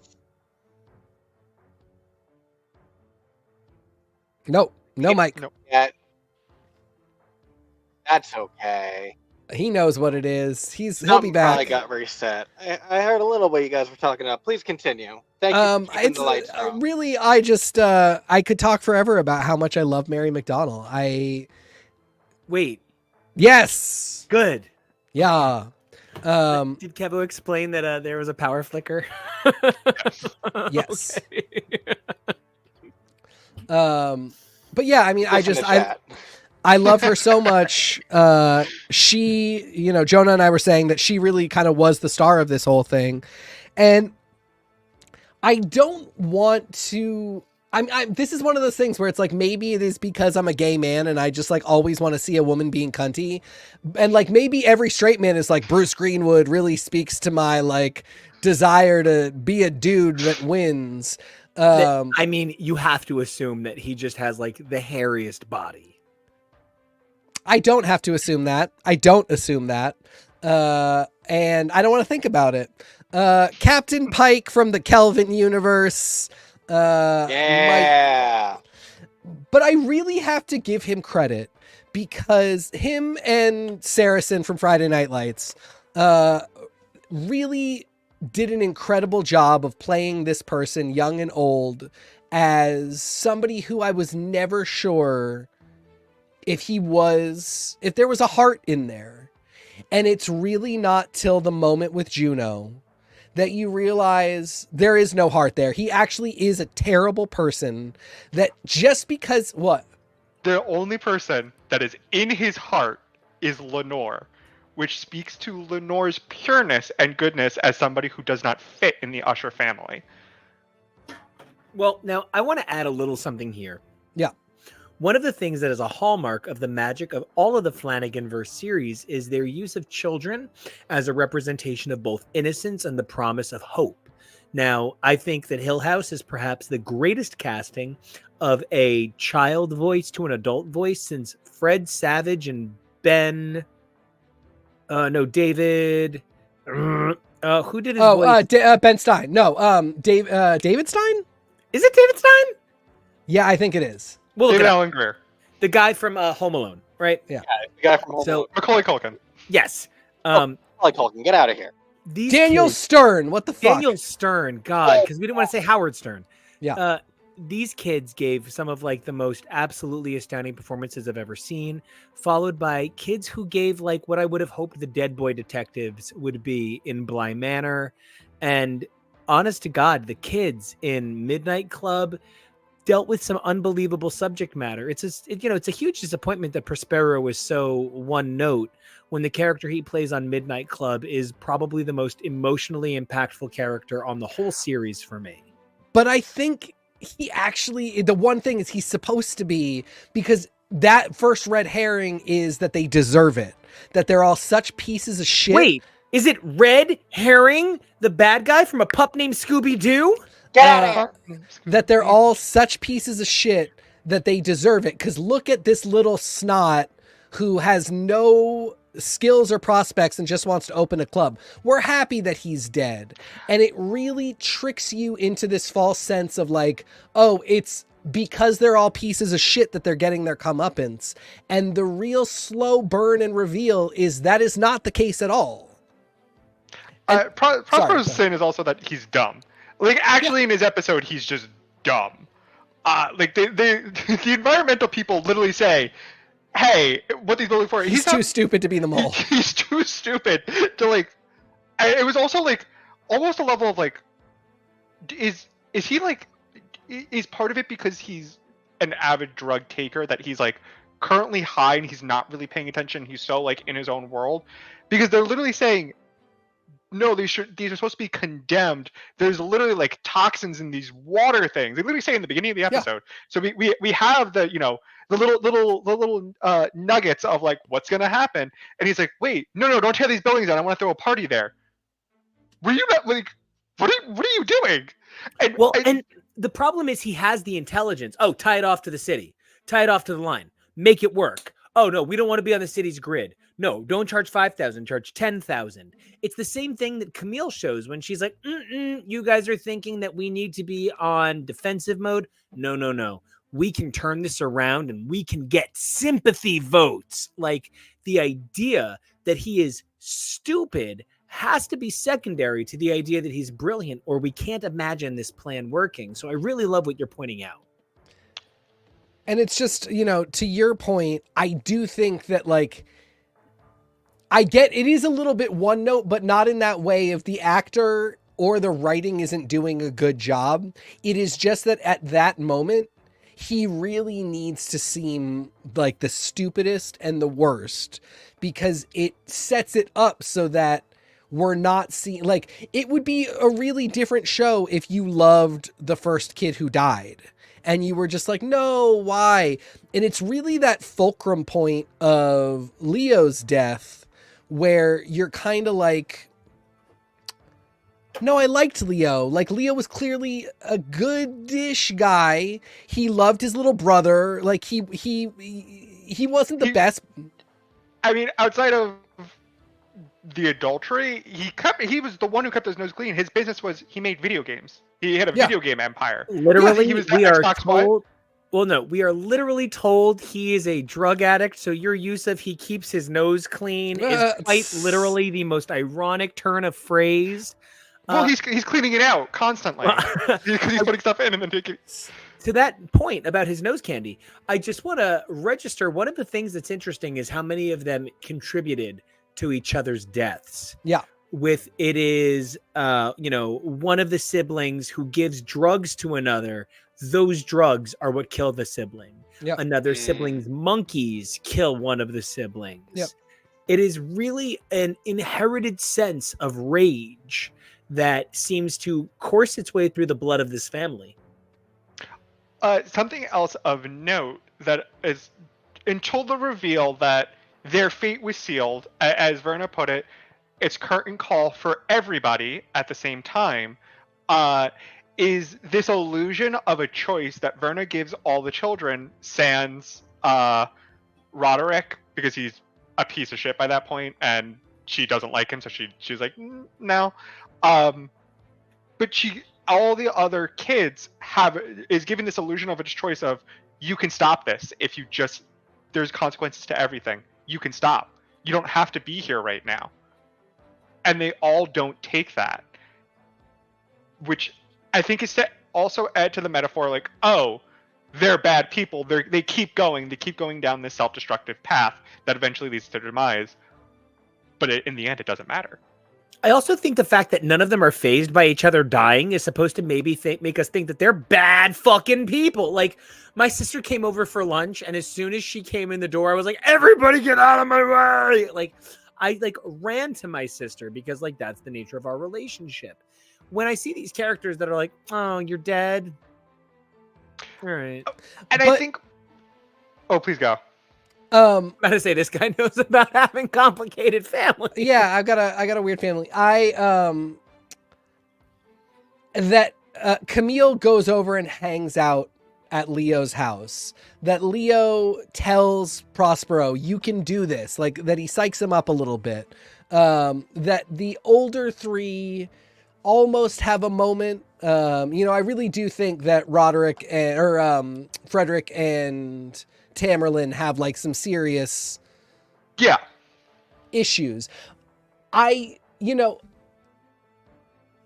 No, Mike. Nope. Yeah, that's okay. He knows what it is. He'll be back. Probably got reset. I heard a little what you guys were talking about. Please continue. Thank you for keeping the lights on. Really, I just I could talk forever about how much I love Mary McDonald. Wait. Yes. Good. Yeah. Did Kevo explain that there was a power flicker? Yes. But yeah, I mean, I love her so much. She, Jonah and I were saying that she really kind of was the star of this whole thing. And I don't want to, this is one of those things where it's like, maybe it is because I'm a gay man and I just like always want to see a woman being cunty. And like, maybe every straight man is like, Bruce Greenwood really speaks to my like desire to be a dude that wins. I mean, you have to assume that he just has like the hairiest body. I don't have to assume that. I don't assume that. And I don't want to think about it. Captain Pike from the Kelvin universe. Yeah. But I really have to give him credit because him and Saracen from Friday Night Lights really did an incredible job of playing this person, young and old, as somebody who I was never sure if there was a heart in there. And it's really not till the moment with Juno that you realize there is no heart there. He actually is a terrible person that just because what? The only person that is in his heart is Lenore, which speaks to Lenore's pureness and goodness as somebody who does not fit in the Usher family. Well, now I want to add a little something here. Yeah. One of the things that is a hallmark of the magic of all of the Flanaganverse series is their use of children as a representation of both innocence and the promise of hope. Now, I think that Hill House is perhaps the greatest casting of a child voice to an adult voice since Fred Savage and David. Who did his voice? Ben Stein. No, David Stein? Is it David Stein? Yeah, I think it is. We'll David Allen Greer. The guy from Home Alone, right? Yeah. The guy from Home Alone. Macaulay Culkin. Yes. Macaulay Culkin, get out of here. Daniel Stern. What the fuck? Daniel Stern. God, because we didn't want to say Howard Stern. Yeah. These kids gave some of like the most absolutely astounding performances I've ever seen, followed by kids who gave like what I would have hoped the Dead Boy detectives would be in Bly Manor. And honest to God, the kids in Midnight Club dealt with some unbelievable subject matter. It's a huge disappointment that Prospero was so one note when the character he plays on Midnight Club is probably the most emotionally impactful character on the whole series for me. But I think he actually, the one thing is he's supposed to be, because that first red herring is that they deserve it, that they're all such pieces of shit. Wait, is it Red Herring, the bad guy from A Pup Named Scooby-Doo? Get out of here. That they're all such pieces of shit that they deserve it. Because look at this little snot who has no skills or prospects and just wants to open a club. We're happy that he's dead. And it really tricks you into this false sense of like, oh, it's because they're all pieces of shit that they're getting their comeuppance. And the real slow burn and reveal is that is not the case at all. Prospero's sin is also that he's dumb. Like, actually, in his episode, he's just dumb. Like, the environmental people literally say, hey, what these building for? He's too stupid to be the mole. He's too stupid to, like... It was also, like, almost a level of, like... Is he, like... Is part of it because he's an avid drug taker that he's, like, currently high and he's not really paying attention? He's so, like, in his own world? Because they're literally saying... No, these are supposed to be condemned. There's literally like toxins in these water things. They literally say in the beginning of the episode. Yeah. So we have the the little nuggets of like what's gonna happen. And he's like, wait, no, don't tear these buildings down. I want to throw a party there. Were you not like what are you doing? And the problem is he has the intelligence. Oh, tie it off to the city. Tie it off to the line. Make it work. Oh no, we don't want to be on the city's grid. No, don't charge 5,000, charge 10,000. It's the same thing that Camille shows when she's like, you guys are thinking that we need to be on defensive mode. No. We can turn this around and we can get sympathy votes. Like the idea that he is stupid has to be secondary to the idea that he's brilliant, or we can't imagine this plan working. So I really love what you're pointing out. And it's just, to your point, I do think that like, I get it is a little bit one note, but not in that way if the actor or the writing isn't doing a good job. It is just that at that moment, he really needs to seem like the stupidest and the worst because it sets it up so that we're not seeing, like, it would be a really different show if you loved the first kid who died. And you were just like, no, why? And it's really that fulcrum point of Leo's death where you're kind of like, no, I liked Leo. Like, Leo was clearly a good-ish guy. He loved his little brother. Like, he wasn't the best. I mean, outside of the adultery, he was the one who kept his nose clean. His business was he made video games. He had a video game empire. Literally, he was we are Xbox told. Well, no, we are literally told he is a drug addict. So your use of "he keeps his nose clean" is quite literally the most ironic turn of phrase. Well, he's cleaning it out constantly because he's putting stuff in and then taking. To that point about his nose candy, I just want to register one of the things that's interesting is how many of them contributed to each other's deaths. Yeah. With it is, one of the siblings who gives drugs to another. Those drugs are what kill the sibling. Yep. Another sibling's monkeys kill one of the siblings. Yep. It is really an inherited sense of rage that seems to course its way through the blood of this family. Something else of note that is until the reveal that their fate was sealed, as Verna put it, it's curtain call for everybody at the same time, is this illusion of a choice that Verna gives all the children, sans Roderick, because he's a piece of shit by that point, and she doesn't like him, so she's like, no. But all the other kids is given this illusion of a choice of, you can stop this if you just, there's consequences to everything. You can stop. You don't have to be here right now. And they all don't take that, which I think is to also add to the metaphor, like, oh, they're bad people. They keep going. They keep going down this self-destructive path that eventually leads to their demise. But in the end, it doesn't matter. I also think the fact that none of them are fazed by each other dying is supposed to maybe make us think that they're bad fucking people. Like, my sister came over for lunch, and as soon as she came in the door, I was like, everybody get out of my way! Like, I ran to my sister because that's the nature of our relationship. When I see these characters that are like, oh, you're dead. All right. And I think, oh, please go. I'm about to say this guy knows about having complicated family. Yeah, I got a weird family. Camille goes over and hangs out at Leo's house. That Leo tells Prospero, you can do this. Like, that he psychs him up a little bit. That the older three almost have a moment. I really do think that Frederick and Tamerlane have some serious issues.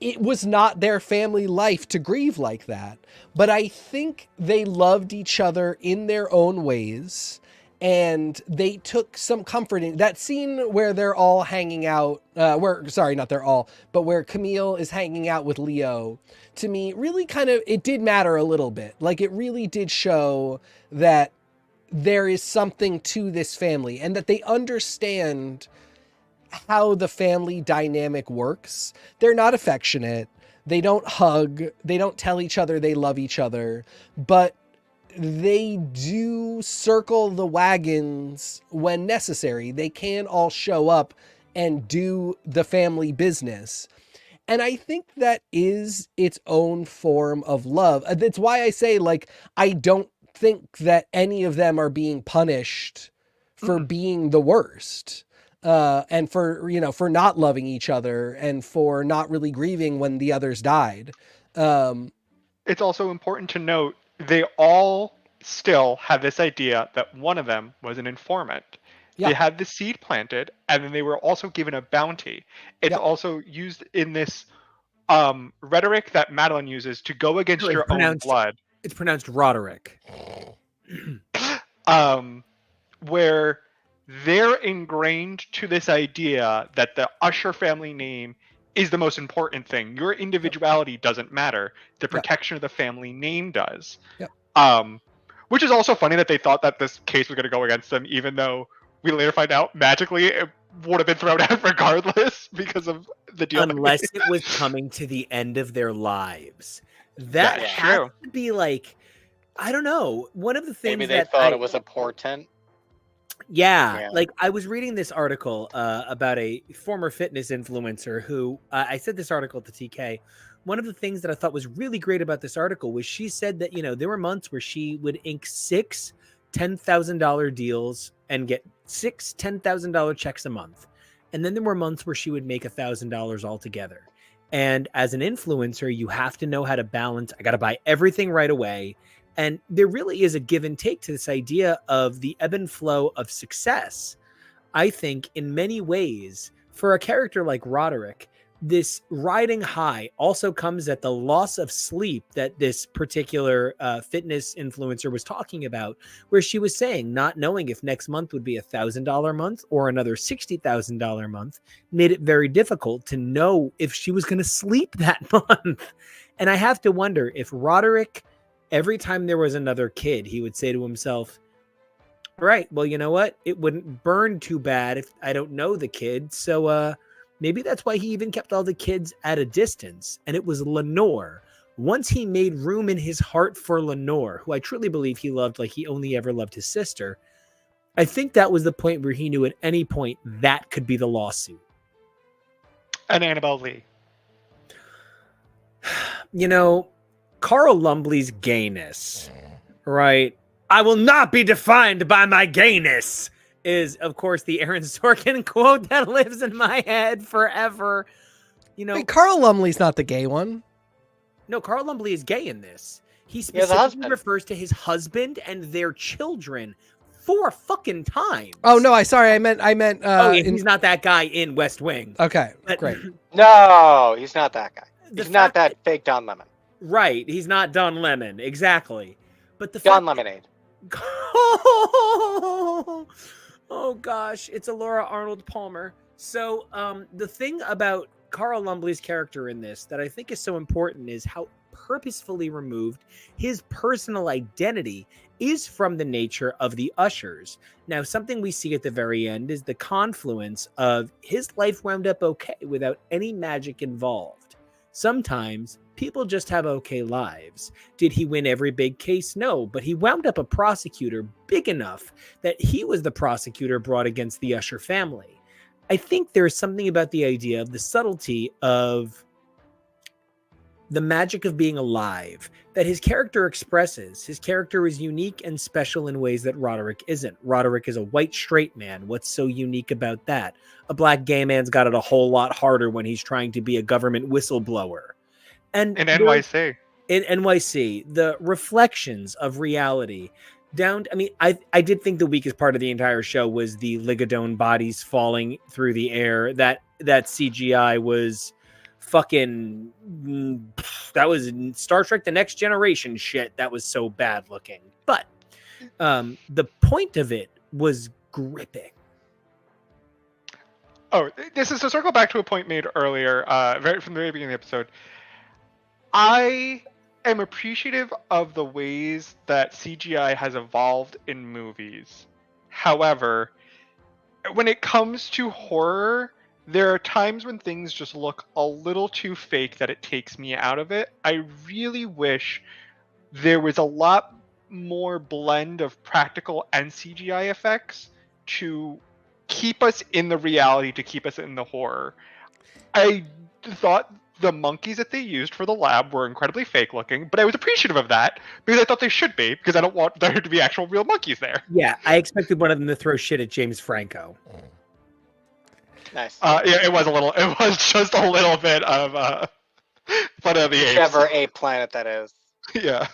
It was not their family life to grieve like that, but I think they loved each other in their own ways, and they took some comfort in that scene where they're all hanging out, where Camille is hanging out with Leo. To me, really it did matter a little bit. It really did show that there is something to this family and that they understand how the family dynamic works. They're not affectionate. They don't hug. They don't tell each other they love each other, but they do circle the wagons when necessary. They can all show up and do the family business. And I think that is its own form of love. That's why I say, I don't think that any of them are being punished for being the worst, and for not loving each other and for not really grieving when the others died. It's also important to note they all still have this idea that one of them was an informant. Yeah. They had the seed planted, and then they were also given a bounty. It's also used in this rhetoric that Madeline uses to go against your own blood. It's pronounced Roderick. Where they're ingrained to this idea that the Usher family name is the most important thing. Your individuality doesn't matter. The protection of the family name does. Which is also funny that they thought that this case was going to go against them, even though we later find out magically it would have been thrown out regardless because of the deal. Unless it was coming to the end of their lives. That has to be I don't know. One of the things maybe they thought it was a portent. Yeah. I was reading this article about a former fitness influencer who I said this article to TK. One of the things that I thought was really great about this article was she said that, there were months where she would ink 6 $10,000 deals and get 6 $10,000 checks a month. And then there were months where she would make $1,000 altogether. And as an influencer, you have to know how to balance. I got to buy everything right away. And there really is a give and take to this idea of the ebb and flow of success. I think in many ways, for a character like Roderick, this riding high also comes at the loss of sleep that this particular fitness influencer was talking about, where she was saying not knowing if next month would be $1,000 month or another $60,000 month made it very difficult to know if she was going to sleep that month. And I have to wonder if Roderick, every time there was another kid, he would say to himself, right, well, you know what? It wouldn't burn too bad if I don't know the kid. So, maybe that's why he even kept all the kids at a distance. And it was Lenore. Once he made room in his heart for Lenore, who I truly believe he loved like he only ever loved his sister, I think that was the point where he knew at any point that could be the lawsuit. And Annabelle Lee. You know, Carl Lumbly's gayness, right? I will not be defined by my gayness is, of course, the Aaron Sorkin quote that lives in my head forever. You know, wait, Carl Lumbly's not the gay one. No, Carl Lumbly is gay in this. He specifically refers to his husband and their children 4 fucking times. Oh no, I meant. Yeah, he's not that guy in West Wing. Okay, great. No, he's not that guy. He's not that fake Don Lemon. Right, he's not Don Lemon, exactly. But the Don Lemonade. Oh gosh, it's a Laura Arnold Palmer. So the thing about Carl Lumbly's character in this that I think is so important is how purposefully removed his personal identity is from the nature of the Ushers. Now, something we see at the very end is the confluence of his life wound up okay without any magic involved. Sometimes people just have okay lives. Did he win every big case? No, but he wound up a prosecutor big enough that he was the prosecutor brought against the Usher family. I think there's something about the idea of the subtlety of the magic of being alive that his character expresses. His character is unique and special in ways that Roderick isn't. Roderick is a white straight man. What's so unique about that? A black gay man's got it a whole lot harder when he's trying to be a government whistleblower. And in NYC. In NYC, the reflections of reality down. I mean, I did think the weakest part of the entire show was the Ligadone bodies falling through the air. That CGI was fucking, that was Star Trek The Next Generation shit. That was so bad looking. But the point of it was gripping. Oh, this is to circle back to a point made earlier, from the very beginning of the episode. I am appreciative of the ways that CGI has evolved in movies. However, when it comes to horror, there are times when things just look a little too fake that it takes me out of it. I really wish there was a lot more blend of practical and CGI effects to keep us in the reality, to keep us in the horror. I thought the monkeys that they used for the lab were incredibly fake looking, but I was appreciative of that because I thought they should be, because I don't want there to be actual real monkeys there. Yeah, I expected one of them to throw shit at James Franco. Nice. Yeah, it was just a little bit of fun of the apes. Whichever ape planet that is. Yeah.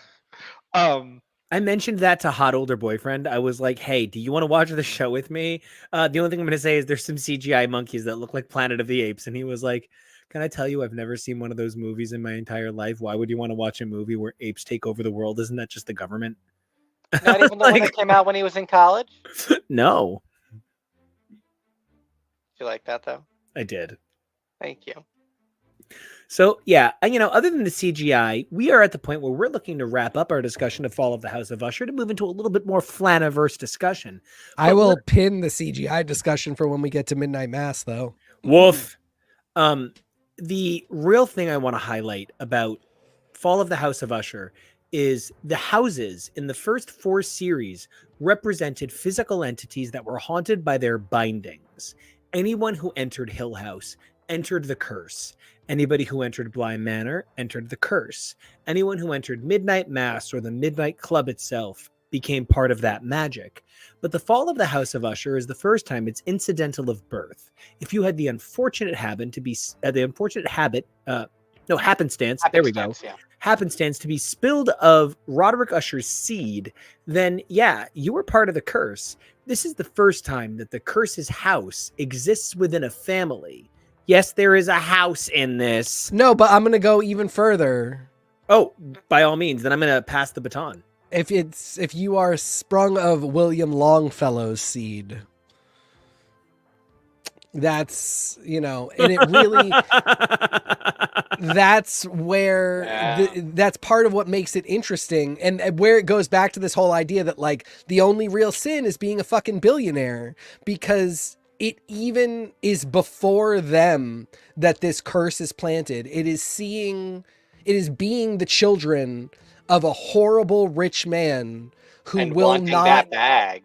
I mentioned that to Hot Older Boyfriend. I was like, hey, do you want to watch the show with me? The only thing I'm going to say is there's some CGI monkeys that look like Planet of the Apes. And he was like, can I tell you, I've never seen one of those movies in my entire life. Why would you want to watch a movie where apes take over the world? Isn't that just the government? Not even the one that came out when he was in college? No. Did you like that, though? I did. Thank you. So, yeah, other than the CGI, we are at the point where we're looking to wrap up our discussion of Fall of the House of Usher to move into a little bit more Flanaverse discussion. I will pin the CGI discussion for when we get to Midnight Mass, though. Woof. The real thing I want to highlight about Fall of the House of Usher is the houses in the first 4 series represented physical entities that were haunted by their bindings. Anyone who entered Hill House entered the curse. Anybody who entered Bly Manor entered the curse. Anyone who entered Midnight Mass or the Midnight Club itself became part of that magic. But the Fall of the House of Usher is the first time it's incidental of birth. If you had the unfortunate happenstance, there we go. Yeah. Happenstance to be spilled of Roderick Usher's seed, then yeah, you were part of the curse. This is the first time that the curse's house exists within a family. Yes, there is a house in this. No, but I'm going to go even further. Oh, by all means, then I'm going to pass the baton. If you are sprung of William Longfellow's seed, that's, and it really, that's where, that's part of what makes it interesting, and where it goes back to this whole idea that, like, the only real sin is being a fucking billionaire, because it even is before them that this curse is planted. It is being the children of a horrible rich man who and will wanting not that bag.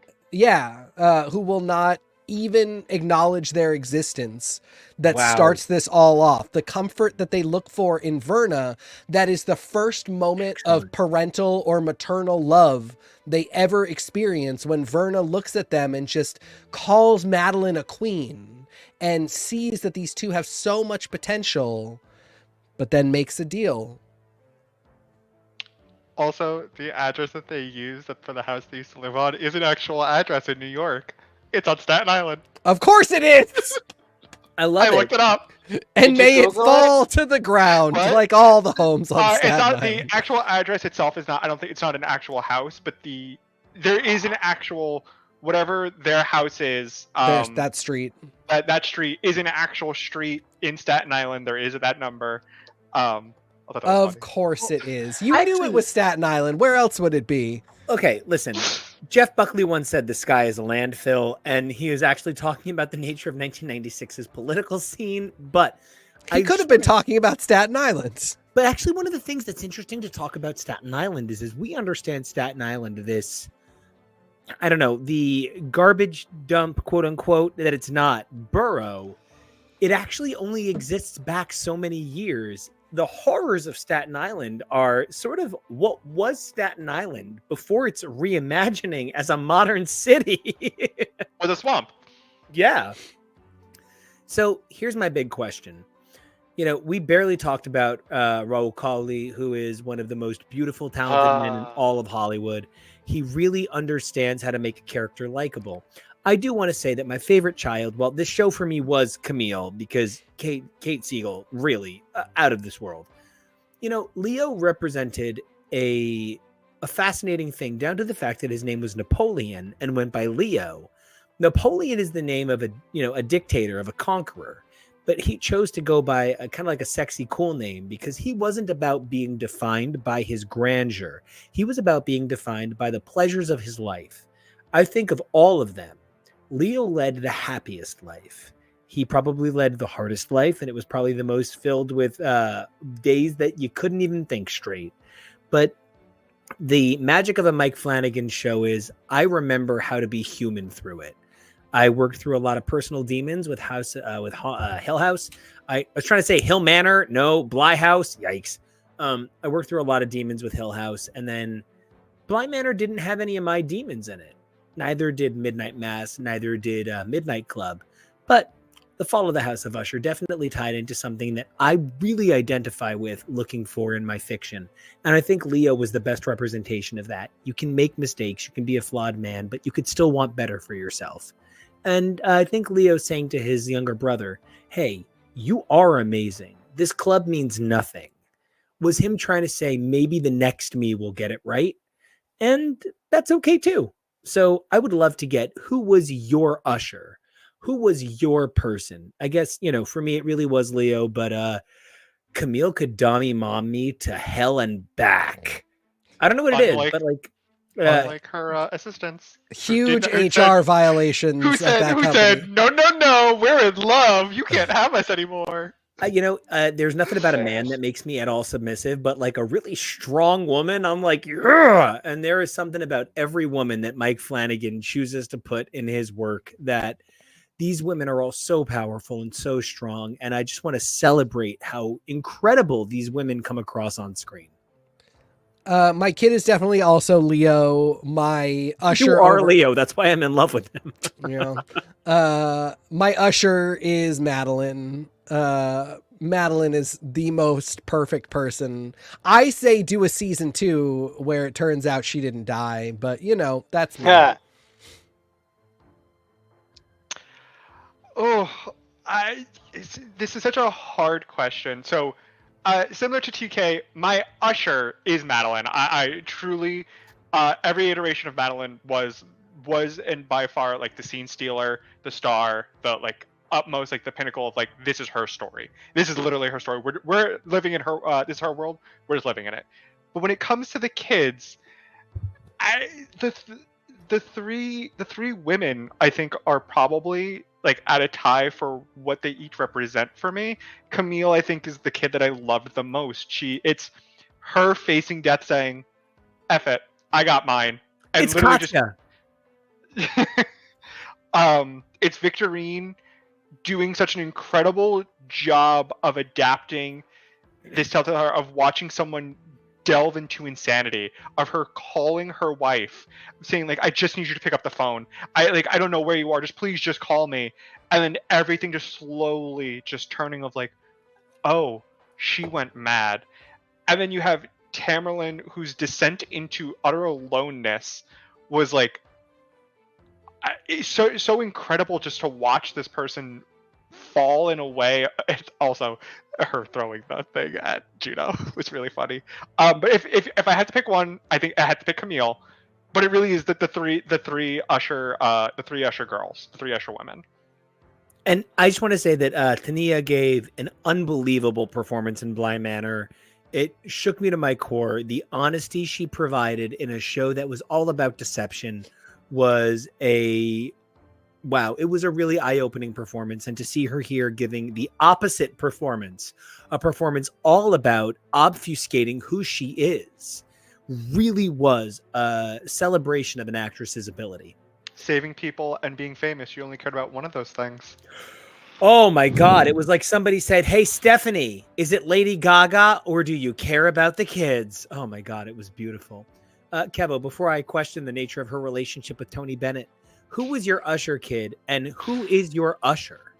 Who will not even acknowledge their existence, that starts this all off. The comfort that they look for in Verna, that is the first moment of parental or maternal love they ever experience, when Verna looks at them and just calls Madeline a queen and sees that these two have so much potential, but then makes a deal. Also, the address that they use for the house they used to live on is an actual address in New York. It's on Staten Island. Of course it is! I looked it up. And may it fall to the ground, like all the homes on Staten Island. The actual address itself is not, I don't think it's not an actual house, but there is an actual, whatever their house is. There's that street. That street is an actual street in Staten Island. There is that number. Of course it is. You knew it was Staten Island. Where else would it be? Okay, listen. Jeff Buckley once said the sky is a landfill, and he was actually talking about the nature of 1996's political scene, but he could have been talking about Staten Island. But actually, one of the things that's interesting to talk about Staten Island is we understand Staten Island, this, I don't know, the garbage dump, quote unquote, that it's not, borough. It actually only exists back so many years. The horrors of Staten Island are sort of what was Staten Island before its reimagining as a modern city. With a swamp. Yeah. So here's my big question. We barely talked about Raul Coley, who is one of the most beautiful, talented men in all of Hollywood. He really understands how to make a character likable. I do want to say that my favorite child, well, this show for me was Camille, because Kate Siegel, really out of this world. Leo represented a fascinating thing, down to the fact that his name was Napoleon and went by Leo. Napoleon is the name of a dictator, of a conqueror, but he chose to go by a kind of like a sexy, cool name, because he wasn't about being defined by his grandeur. He was about being defined by the pleasures of his life. I think of all of them, Leo led the happiest life. He probably led the hardest life, and it was probably the most filled with days that you couldn't even think straight. But the magic of a Mike Flanagan show is I remember how to be human through it. I worked through a lot of personal demons with Hill House. I was trying to say Hill Manor. No, Bly House. Yikes. I worked through a lot of demons with Hill House, and then Bly Manor didn't have any of my demons in it. Neither did Midnight Mass, neither did Midnight Club. But the fall of the House of Usher definitely tied into something that I really identify with looking for in my fiction. And I think Leo was the best representation of that. You can make mistakes, you can be a flawed man, but you could still want better for yourself. And I think Leo saying to his younger brother, hey, you are amazing. This club means nothing, was him trying to say maybe the next me will get it right. And that's okay too. So I would love to get, who was your Usher? Who was your person? I guess, for me, it really was Leo, but Camille could Dommy Mom me to hell and back. I don't know what it is, but like her assistants. Huge HR violations. Who said, no, we're in love. You can't have us anymore. There's nothing about a man that makes me at all submissive, but like a really strong woman, I'm like, yeah. And there is something about every woman that Mike Flanagan chooses to put in his work, that these women are all so powerful and so strong. And I just want to celebrate how incredible these women come across on screen. My kid is definitely also Leo. My Usher. You are Leo. That's why I'm in love with him. My Usher is Madeline. Madeline is the most perfect person. I say do a season 2 where it turns out she didn't die, but that's me. Oh, This is such a hard question. So, similar to TK, my Usher is Madeline. I truly, every iteration of Madeline was and by far like the scene stealer, the star, the like utmost like the pinnacle of like this is her story. This is literally her story. We're living in her. This is her world. We're just living in it. But when it comes to the kids, the three women I think are probably like at a tie for what they each represent for me. Camille, I think, is the kid that I loved the most. It's her facing death saying, F it, I got mine. And it's literally Katya. It's Victorine doing such an incredible job of adapting this telltale of watching someone delve into insanity, of her calling her wife saying like, I just need you to pick up the phone, I don't know where you are, please just call me, and then everything just slowly just turning of like, oh, she went mad. And then you have Tamerlane, whose descent into utter aloneness was like it's so incredible just to watch this person fall in a way. It's also her throwing the thing at Juno was really funny. But if I had to pick one, I think I had to pick Camille. But it really is that the three Usher girls, the three Usher women. And I just want to say that Tania gave an unbelievable performance in Bly Manor. It shook me to my core. The honesty she provided in a show that was all about deception was it was a really eye-opening performance. And to see her here giving the opposite performance, a performance all about obfuscating who she is, really was a celebration of an actress's ability. Saving people and being famous. You only cared about one of those things. Oh my God. It was like somebody said, hey, Stephanie, is it Lady Gaga or do you care about the kids? Oh my God. It was beautiful. Kevo, before I question the nature of her relationship with Tony Bennett, who was your Usher kid and who is your Usher?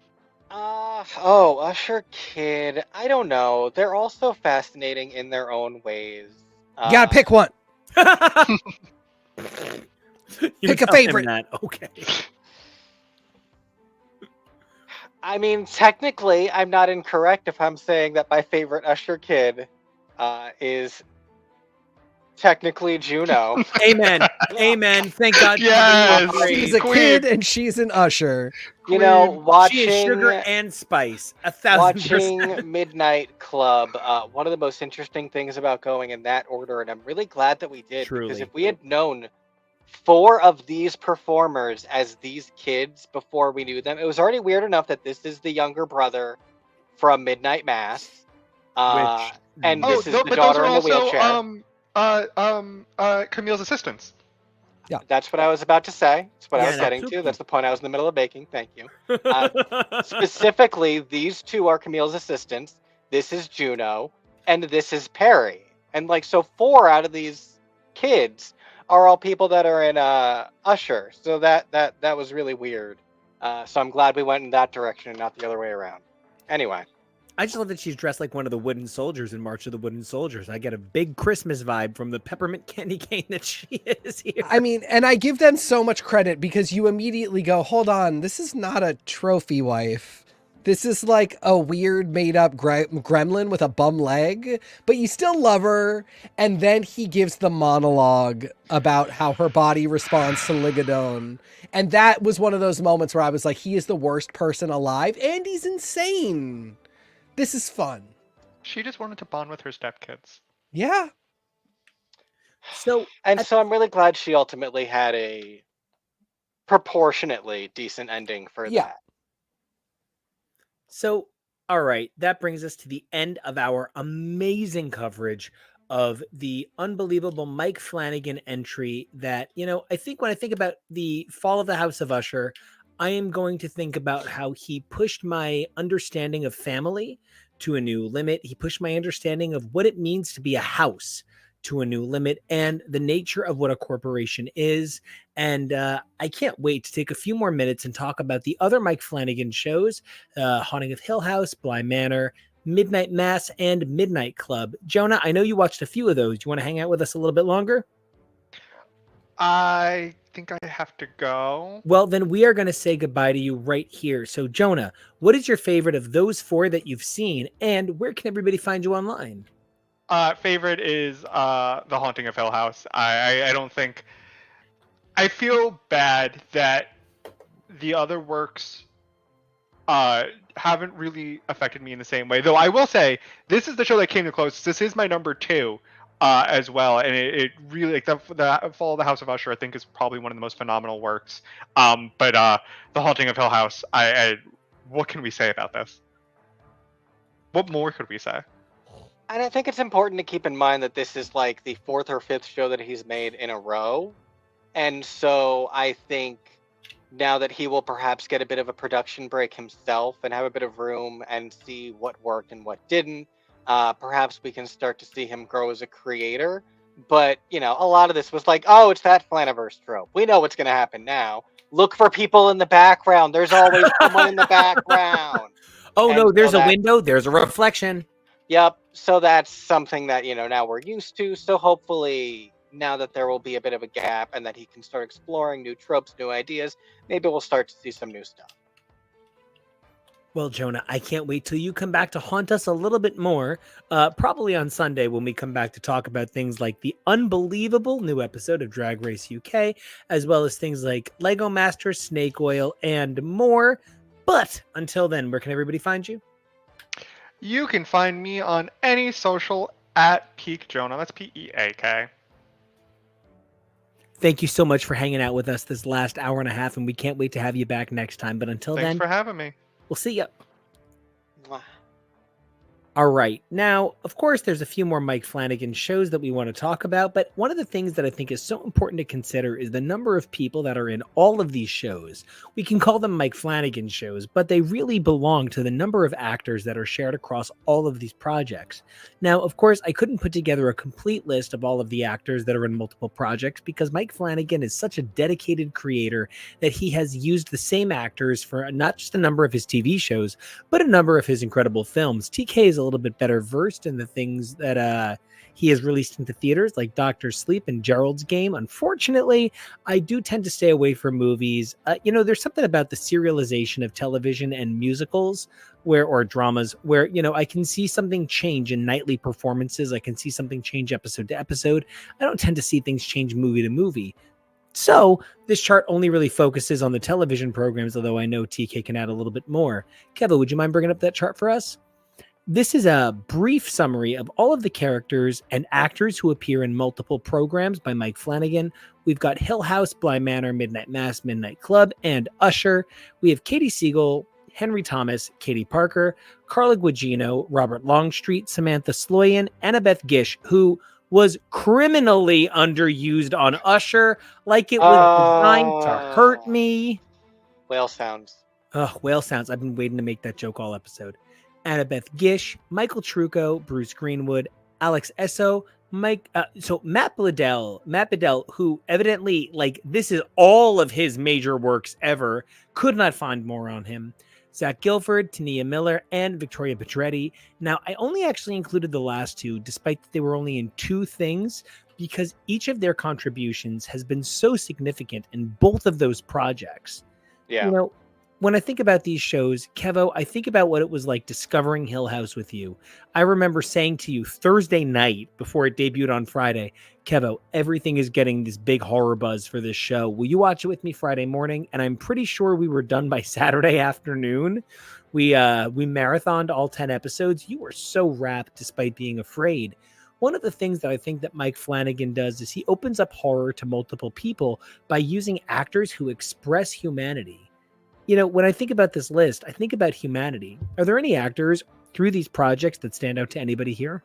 Usher kid. I don't know. They're all so fascinating in their own ways. You gotta pick one. Pick a favorite. Okay. I mean, technically, I'm not incorrect if I'm saying that my favorite Usher kid is technically Juno. Amen. Amen. Thank God. Yes. She's a kid and she's an Usher. You know, watching she is sugar and spice. 1,000%. Watching Midnight Club, one of the most interesting things about going in that order, and I'm really glad that we did. Truly. Because if we had known 4 of these performers as these kids before we knew them, it was already weird enough that this is the younger brother from Midnight Mass, and this is the daughter in the wheelchair. Camille's assistants. Yeah, that's what I was about to say. That's what I was getting to. That's the point I was in the middle of making. Thank you. Specifically, these 2 are Camille's assistants. This is Juno, and this is Perry. And like, so 4 out of these kids are all people that are in Usher. So that was really weird. So I'm glad we went in that direction and not the other way around. Anyway. I just love that she's dressed like one of the wooden soldiers in March of the Wooden Soldiers. I get a big Christmas vibe from the peppermint candy cane that she is here. I mean, and I give them so much credit because you immediately go, hold on, this is not a trophy wife. This is like a weird made up gremlin with a bum leg, but you still love her. And then he gives the monologue about how her body responds to Ligadone. And that was one of those moments where I was like, he is the worst person alive and he's insane. This is fun. She just wanted to bond with her stepkids. Yeah. So I'm really glad she ultimately had a proportionately decent ending for that. So, all right, that brings us to the end of our amazing coverage of the unbelievable Mike Flanagan entry that, I think when I think about the fall of the House of Usher, I am going to think about how he pushed my understanding of family to a new limit. He pushed my understanding of what it means to be a house to a new limit and the nature of what a corporation is. And I can't wait to take a few more minutes and talk about the other Mike Flanagan shows, Haunting of Hill House, Bly Manor, Midnight Mass, and Midnight Club. Jonah, I know you watched a few of those. Do you want to hang out with us a little bit longer? I think I have to go. Well, then we are going to say goodbye to you right here. So, Jonah, what is your favorite of those 4 that you've seen, and where can everybody find you online? Favorite is The Haunting of Hill House. I don't think... I feel bad that the other works haven't really affected me in the same way. Though I will say, this is the show that came the closest. This is my number 2 as well. And it really, like, the Fall of the House of Usher, I think, is probably one of the most phenomenal works. But The Haunting of Hill House, what can we say about this? What more could we say? And I think it's important to keep in mind that this is like the 4th or 5th show that he's made in a row. And so I think now that he will perhaps get a bit of a production break himself and have a bit of room and see what worked and what didn't, perhaps we can start to see him grow as a creator. But, you know, a lot of this was like, oh, it's that Flanaverse trope. We know what's going to happen now. Look for people in the background. There's always someone in the background. Oh, no, there's a window. There's a reflection. Yep. So that's something that, you know, now we're used to. So hopefully now that there will be a bit of a gap and that he can start exploring new tropes, new ideas, maybe we'll start to see some new stuff. Well, Jonah, I can't wait till you come back to haunt us a little bit more, probably on Sunday when we come back to talk about things like the unbelievable new episode of Drag Race UK, as well as things like Lego Masters, Snake Oil, and more. But until then, where can everybody find you? You can find me on any social at Peak Jonah. That's Peak. Thank you so much for hanging out with us this last hour and a half, and we can't wait to have you back next time. But until then, thanks for having me. We'll see you. All right. Now, of course, there's a few more Mike Flanagan shows that we want to talk about, but one of the things that I think is so important to consider is the number of people that are in all of these shows. We can call them Mike Flanagan shows, but they really belong to the number of actors that are shared across all of these projects. Now, of course, I couldn't put together a complete list of all of the actors that are in multiple projects because Mike Flanagan is such a dedicated creator that he has used the same actors for not just a number of his TV shows, but a number of his incredible films. TK is a little bit better versed in the things that he has released into theaters like Doctor Sleep and Gerald's Game. Unfortunately, I do tend to stay away from movies. There's something about the serialization of television and musicals or dramas where, I can see something change in nightly performances. I can see something change episode to episode. I don't tend to see things change movie to movie. So this chart only really focuses on the television programs, although I know TK can add a little bit more. Kevin, would you mind bringing up that chart for us? This is a brief summary of all of the characters and actors who appear in multiple programs by Mike Flanagan. We've got Hill House, Bly Manor, Midnight Mass, Midnight Club, and Usher. We have Katie Siegel, Henry Thomas, Katie Parker, Carla Gugino, Robert Longstreet, Samantha Sloyan, Annabeth Gish, who was criminally underused on Usher, like it was designed to hurt me. Whale sounds. Whale sounds. I've been waiting to make that joke all episode. Annabeth Gish, Michael Trucco, Bruce Greenwood, Alex Esso, Matt Bedell, who evidently, this is all of his major works ever, could not find more on him. Zach Gilford, Tania Miller, and Victoria Pedretti. Now, I only actually included the last two, despite that they were only in 2 things, because each of their contributions has been so significant in both of those projects. Yeah. When I think about these shows, Kevo, I think about what it was like discovering Hill House with you. I remember saying to you Thursday night before it debuted on Friday, Kevo, everything is getting this big horror buzz for this show. Will you watch it with me Friday morning? And I'm pretty sure we were done by Saturday afternoon. We marathoned all 10 episodes. You were so wrapped despite being afraid. One of the things that I think that Mike Flanagan does is he opens up horror to multiple people by using actors who express humanity. When I think about this list, I think about humanity. Are there any actors through these projects that stand out to anybody here?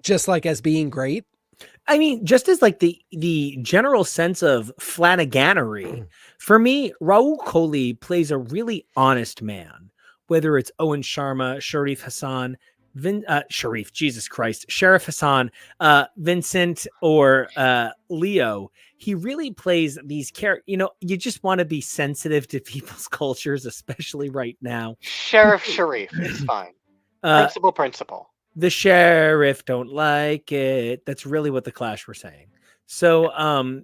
Just like as being great? I mean, just as like the general sense of Flanaгаnery. For me, Raul Coley plays a really honest man, whether it's Owen Sharma, Sharif Hassan, Sheriff Hassan, Vincent, or Leo. He really plays these characters. You just want to be sensitive to people's cultures, especially right now. Sharif, it's fine. Principal. The sheriff don't like it. That's really what the Clash were saying. So,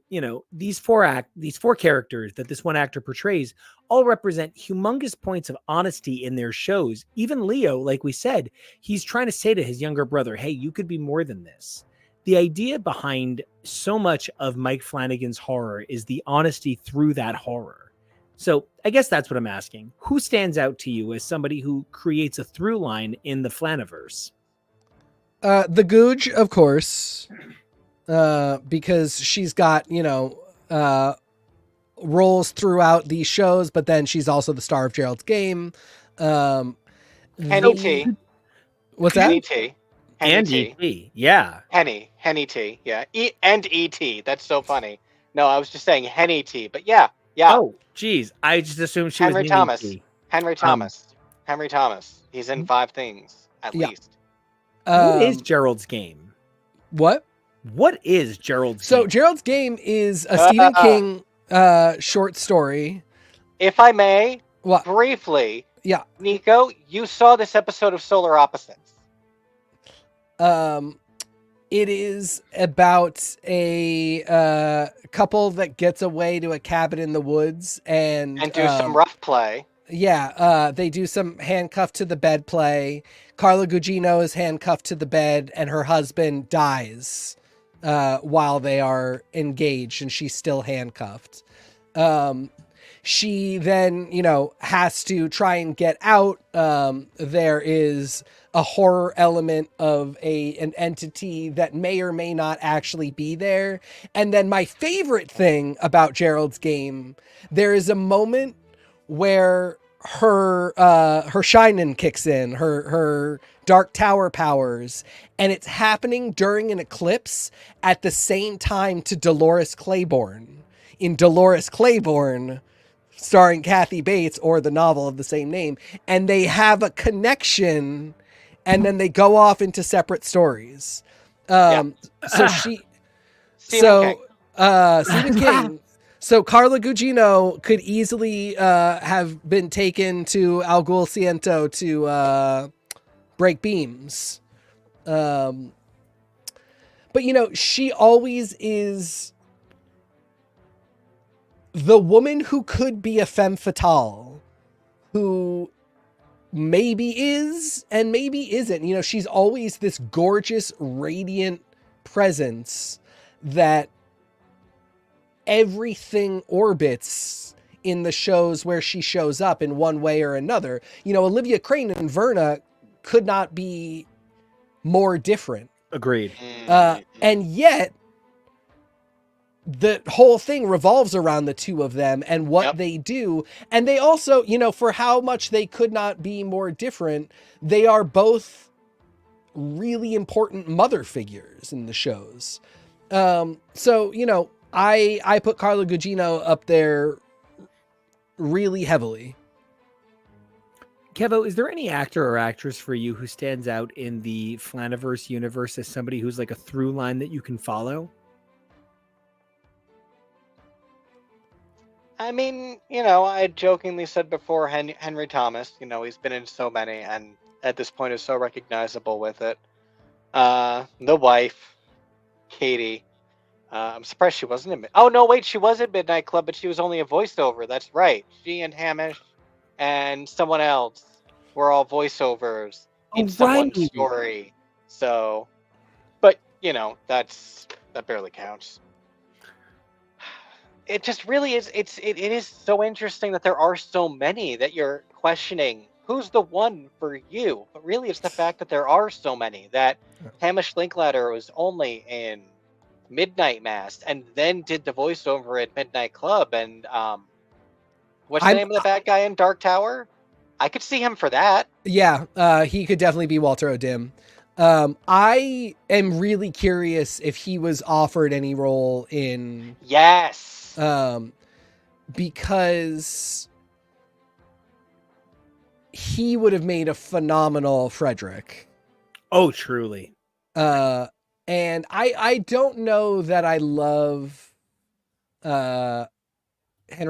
these four characters that this one actor portrays all represent humongous points of honesty in their shows. Even Leo, like we said, he's trying to say to his younger brother, hey, you could be more than this. The idea behind so much of Mike Flanagan's horror is the honesty through that horror. So I guess that's what I'm asking. Who stands out to you as somebody who creates a through line in the Flanaverse? The Googe, of course, because she's got, roles throughout these shows, but then she's also the star of Gerald's Game. Henny T. What's that? Henny T. And E.T. Yeah. Henny T. Yeah. And E.T. That's so funny. No, I was just saying Henny T. But yeah. Oh, geez. I just assumed she was Henry Thomas. Henry Thomas. He's in 5 things at least. What is Gerald's Game? What? What is Gerald's Game? So Gerald's Game is a Stephen King short story. If I may, what? Briefly. Yeah. Nico, you saw this episode of Solar Opposites. It is about a couple that gets away to a cabin in the woods and do some rough play. Yeah, they do some handcuffed to the bed play. Carla Gugino is handcuffed to the bed, and her husband dies while they are engaged, and she's still handcuffed. She then, has to try and get out. There is a horror element of an entity that may or may not actually be there. And then my favorite thing about Gerald's Game, there is a moment where her Shinin kicks in, her Dark Tower powers, and it's happening during an eclipse at the same time to Dolores Claiborne. In Dolores Claiborne, starring Kathy Bates, or the novel of the same name, and they have a connection, and then they go off into separate stories. Stephen King. So Carla Gugino could easily have been taken to Al Ghul Ciento to break beams. But, she always is the woman who could be a femme fatale, who maybe is and maybe isn't. She's always this gorgeous, radiant presence that everything orbits in the shows where she shows up in one way or another. Olivia Crane and Verna could not be more different. Agreed. And yet the whole thing revolves around the two of them and what they do. And they also, for how much they could not be more different, they are both really important mother figures in the shows. I put Carla Gugino up there really heavily. Kevo, is there any actor or actress for you who stands out in the Flanaverse universe as somebody who's like a through line that you can follow? I mean, I jokingly said before Henry Thomas. He's been in so many, and at this point is so recognizable with it. The wife, Katie. I'm surprised she wasn't in. Oh no, wait, she was in Midnight Club, but she was only a voiceover. That's right. She and Hamish and someone else were all voiceovers in someone's story. So, but that barely counts. It just really is. It is so interesting that there are so many that you're questioning who's the one for you. But really, it's the fact that there are so many that Hamish Linklater was only in Midnight Mass and then did the voiceover at Midnight Club. And what's the name of the bad guy in Dark Tower? I could see him for that. Yeah, he could definitely be Walter O'Dim. I am really curious if he was offered any role in... Yes. Because he would have made a phenomenal Frederick. Oh, truly. And I don't know that I love Henry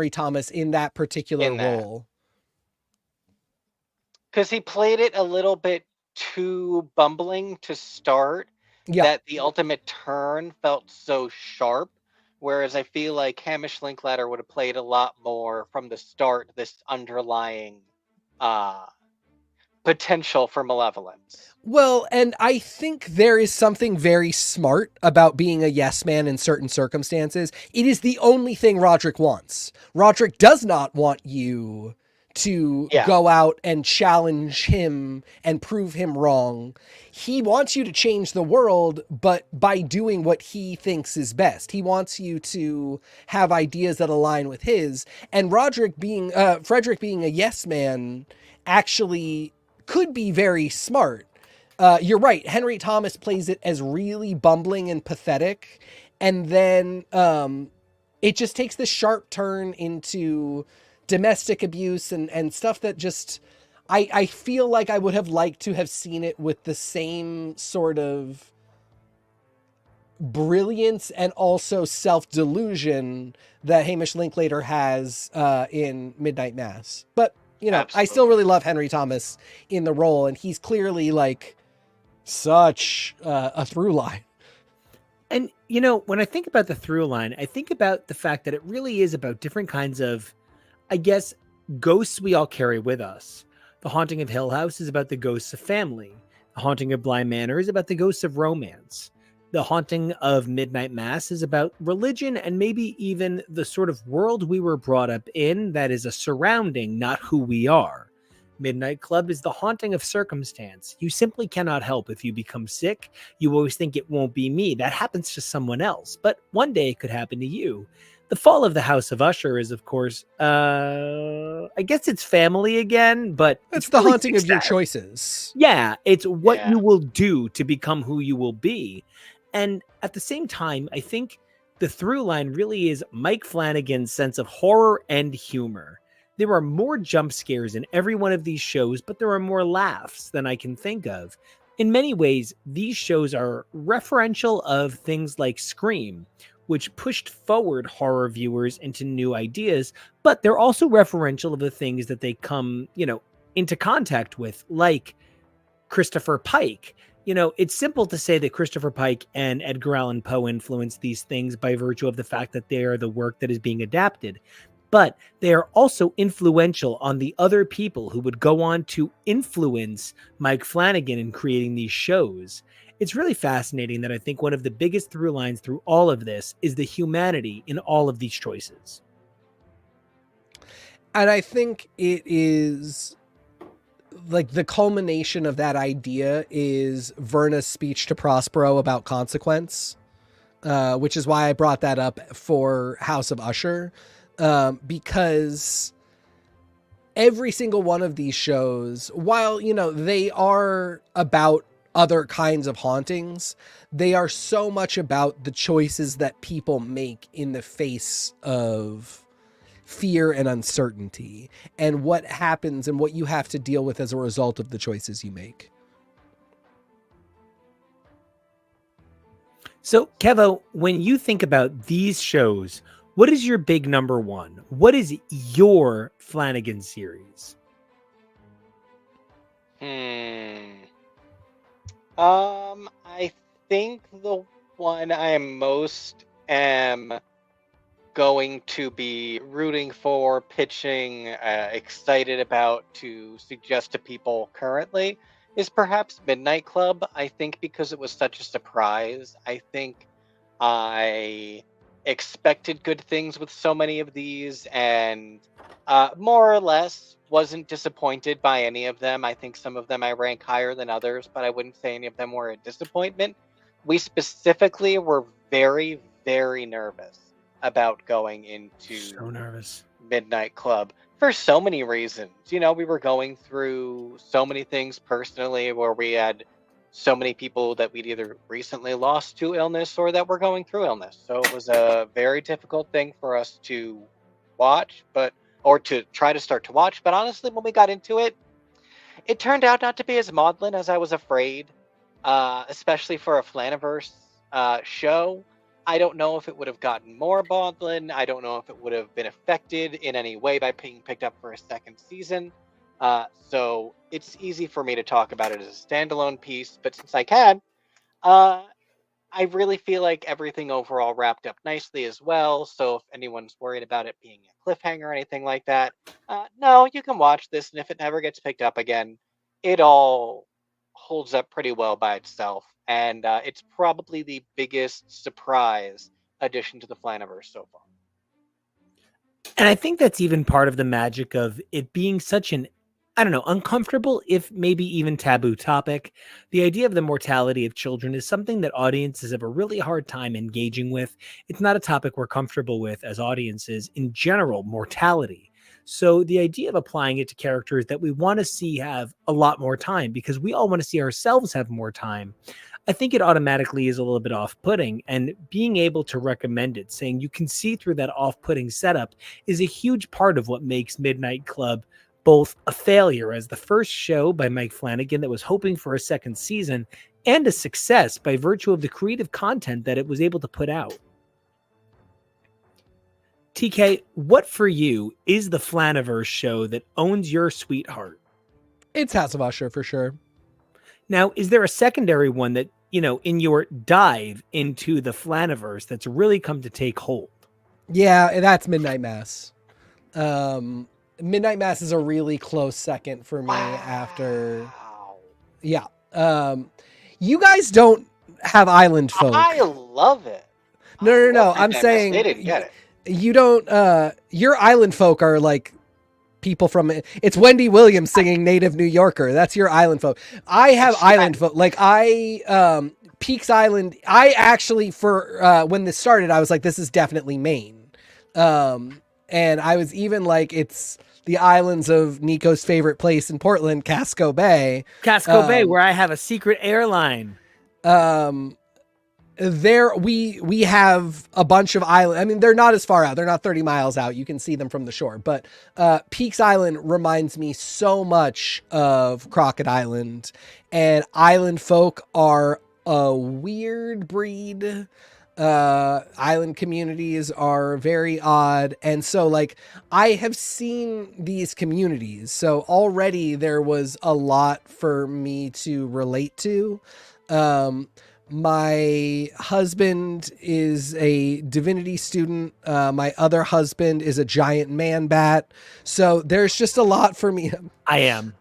Thomas in that particular role. Because he played it a little bit too bumbling to start, that the ultimate turn felt so sharp. Whereas I feel like Hamish Linklater would have played a lot more from the start this underlying potential for malevolence. Well, and I think there is something very smart about being a yes man in certain circumstances. It is the only thing Roderick wants. Roderick does not want you to go out and challenge him and prove him wrong. He wants you to change the world, but by doing what he thinks is best. He wants you to have ideas that align with his. And Frederick being a yes man actually could be very smart. You're right. Henry Thomas plays it as really bumbling and pathetic. And then it just takes this sharp turn into domestic abuse and stuff that just, I feel like I would have liked to have seen it with the same sort of brilliance and also self-delusion that Hamish Linklater has in Midnight Mass. But, you know, absolutely. I still really love Henry Thomas in the role, and he's clearly like such a through line. And, you know, when I think about the through line, I think about the fact that it really is about different kinds of, I guess, ghosts we all carry with us. The Haunting of Hill House is about the ghosts of family. The Haunting of Bly Manor is about the ghosts of romance. The Haunting of Midnight Mass is about religion and maybe even the sort of world we were brought up in that is a surrounding, not who we are. Midnight Club is the haunting of circumstance. You simply cannot help if you become sick. You always think it won't be me. That happens to someone else, but one day it could happen to you. The Fall of the House of Usher is, of course, I guess it's family again, but it's the really haunting of your choices. Yeah, it's what you will do to become who you will be. And at the same time, I think the through line really is Mike Flanagan's sense of horror and humor. There are more jump scares in every one of these shows, but there are more laughs than I can think of. In many ways, these shows are referential of things like Scream, which pushed forward horror viewers into new ideas, but they're also referential of the things that they come, you know, into contact with, like Christopher Pike. You know, it's simple to say that Christopher Pike and Edgar Allan Poe influenced these things by virtue of the fact that they are the work that is being adapted. But they are also influential on the other people who would go on to influence Mike Flanagan in creating these shows. It's really fascinating that I think one of the biggest through lines through all of this is the humanity in all of these choices. And I think it is like the culmination of that idea is Verna's speech to Prospero about consequence, which is why I brought that up for House of Usher. Because every single one of these shows, while, you know, they are about other kinds of hauntings, they are so much about the choices that people make in the face of fear and uncertainty and what happens and what you have to deal with as a result of the choices you make. So, Kevo, when you think about these shows, what is your big number one? What is your Flanagan series? I think the one I most am going to be rooting for, pitching, excited about to suggest to people currently is perhaps Midnight Club. I think because it was such a surprise. I think I expected good things with so many of these and more or less wasn't disappointed by any of them. I think some of them I rank higher than others, but I wouldn't say any of them were a disappointment. We specifically were very, very nervous about going into Midnight Club for so many reasons. You know, we were going through so many things personally where we had so many people that we'd either recently lost to illness or that were going through illness. So it was a very difficult thing for us to watch, or to try to start to watch. But honestly, when we got into it, it turned out not to be as maudlin as I was afraid, especially for a Flanaverse show. I don't know if it would have gotten more maudlin. I don't know if it would have been affected in any way by being picked up for a second season. So it's easy for me to talk about it as a standalone piece, but since I can, I really feel like everything overall wrapped up nicely as well. So if anyone's worried about it being a cliffhanger or anything like that, no, you can watch this, and if it never gets picked up again, it all holds up pretty well by itself. And it's probably the biggest surprise addition to the Flanaverse so far. And I think that's even part of the magic of it being such an, I don't know, uncomfortable, if maybe even taboo topic. The idea of the mortality of children is something that audiences have a really hard time engaging with. It's not a topic we're comfortable with as audiences in general, mortality. So the idea of applying it to characters that we want to see have a lot more time, because we all want to see ourselves have more time, I think it automatically is a little bit off-putting, and being able to recommend it, saying you can see through that off-putting setup, is a huge part of what makes Midnight Club both a failure as the first show by Mike Flanagan that was hoping for a second season, and a success by virtue of the creative content that it was able to put out. TK, what for you is the Flanaverse show that owns your sweetheart? It's House of Usher for sure. Now, is there a secondary one that, you know, in your dive into the Flanaverse that's really come to take hold? Yeah, that's Midnight Mass. Midnight Mass is a really close second for me after. Yeah. You guys don't have Island Folk. I love it. No. I'm saying they didn't get it. You don't. Your Island Folk are like people from. It's Wendy Williams singing "Native New Yorker." That's your Island Folk. I have Island Folk. Like Peaks Island. I actually when this started, I was like, this is definitely Maine. And I was even like, it's the islands of Nico's favorite place in Portland, Casco Bay. Casco Bay, where I have a secret airline. There we have a bunch of islands. I mean, they're not as far out. They're not 30 miles out. You can see them from the shore. But Peaks Island reminds me so much of Crockett Island. And Island Folk are a weird breed. Island communities are very odd. And so like I have seen these communities. So already there was a lot for me to relate to. My husband is a divinity student. My other husband is a giant man bat. So there's just a lot for me. I am.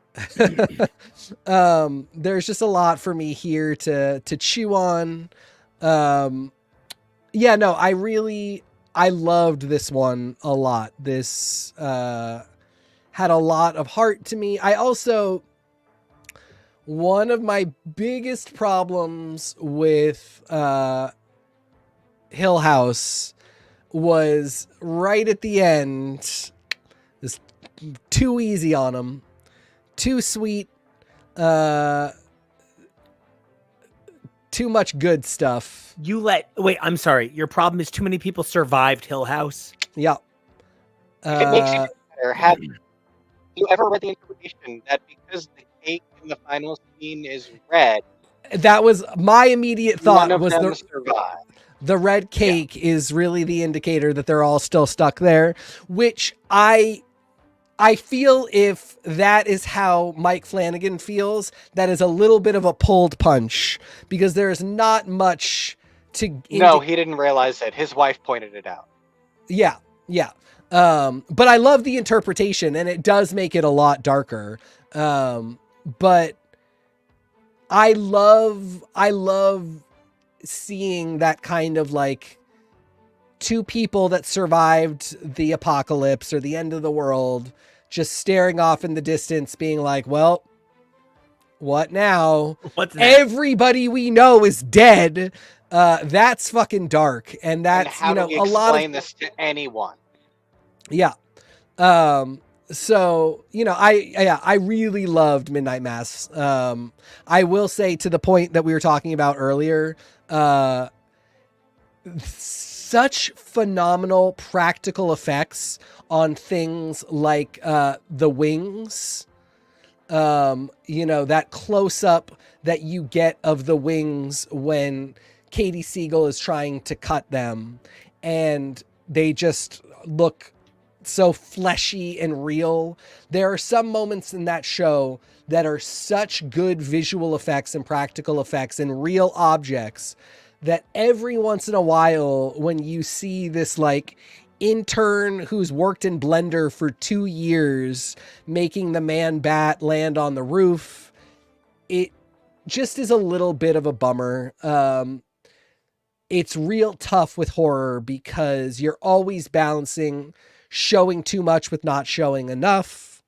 There's just a lot for me here to chew on. Yeah, no, I loved this one a lot. This had a lot of heart to me. I also, one of my biggest problems with Hill House was right at the end. It's too easy on him, too sweet, too much good stuff. Wait, I'm sorry. Your problem is too many people survived Hill House? Yeah. It makes you better. Have you ever read the interpretation that because the cake in the final scene is red, that was my immediate thought. None of was them survive. The red cake is really the indicator that they're all still stuck there, which I feel if that is how Mike Flanagan feels, that is a little bit of a pulled punch because there's not much to. No, he didn't realize it. His wife pointed it out. Yeah. But I love the interpretation and it does make it a lot darker. But I love seeing that kind of like two people that survived the apocalypse or the end of the world just staring off in the distance being like, well, what now? What's next? Everybody we know is dead. That's fucking dark. And that's, and how do you a lot of explain this to anyone. Yeah. So, I really loved Midnight Mass. I will say to the point that we were talking about earlier, such phenomenal practical effects on things like the wings. That close up that you get of the wings when Katie Siegel is trying to cut them and they just look so fleshy and real. There are some moments in that show that are such good visual effects and practical effects and real objects that every once in a while, when you see this like intern who's worked in Blender for 2 years making the man bat land on the roof, it just is a little bit of a bummer. It's real tough with horror because you're always balancing showing too much with not showing enough.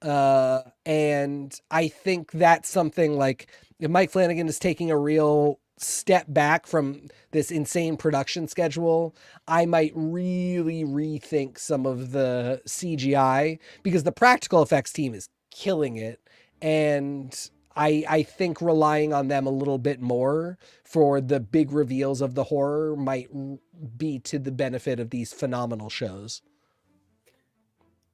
And I think that's something like if Mike Flanagan is taking a real step back from this insane production schedule, I might really rethink some of the CGI, because the practical effects team is killing it. And I think relying on them a little bit more for the big reveals of the horror might be to the benefit of these phenomenal shows.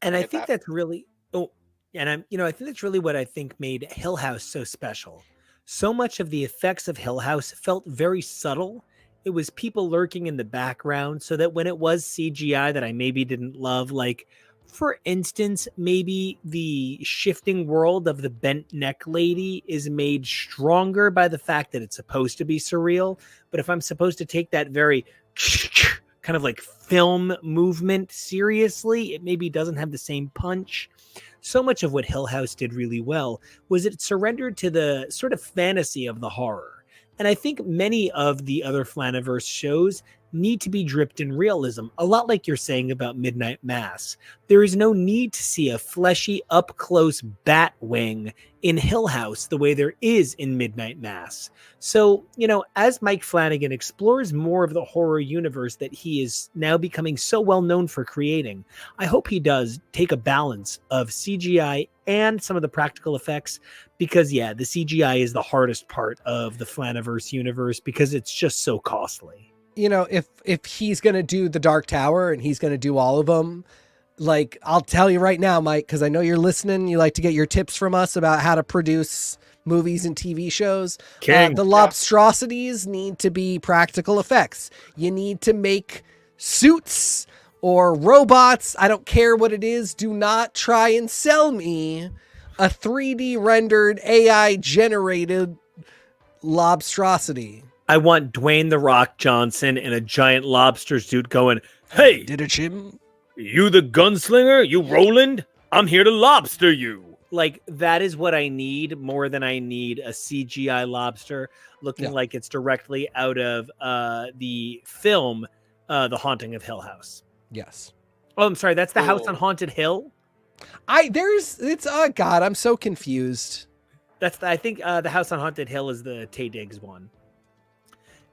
And I think that's really, I think that's really what I think made Hill House so special. So much of the effects of Hill House felt very subtle. It was people lurking in the background, so that when it was CGI that I maybe didn't love, like, for instance, maybe the shifting world of the bent neck lady is made stronger by the fact that it's supposed to be surreal. But if I'm supposed to take that very kind of like film movement seriously, it maybe doesn't have the same punch. So much of what Hill House did really well was it surrendered to the sort of fantasy of the horror. And I think many of the other Flanaverse shows need to be dripped in realism, a lot like you're saying about Midnight Mass. There is no need to see a fleshy, up-close bat wing in Hill House the way there is in Midnight Mass. So, as Mike Flanagan explores more of the horror universe that he is now becoming so well known for creating, I hope he does take a balance of CGI and some of the practical effects, because, the CGI is the hardest part of the Flanaverse universe because it's just so costly. If he's going to do the Dark Tower and he's going to do all of them, like, I'll tell you right now, Mike, because I know you're listening, you like to get your tips from us about how to produce movies and TV shows. The Lobstrosities need to be practical effects. You need to make suits or robots. I don't care what it is. Do not try and sell me a 3D rendered AI generated Lobstrosity. I want Dwayne "The Rock" Johnson in a giant lobster suit going, "Hey, did it, Jim? You the gunslinger? You Roland? I'm here to lobster you." Like, that is what I need more than I need a CGI lobster looking like it's directly out of the film, The Haunting of Hill House. Yes. Oh, I'm sorry. That's the House on Haunted Hill. God, I'm so confused. I think the House on Haunted Hill is the Taye Diggs one.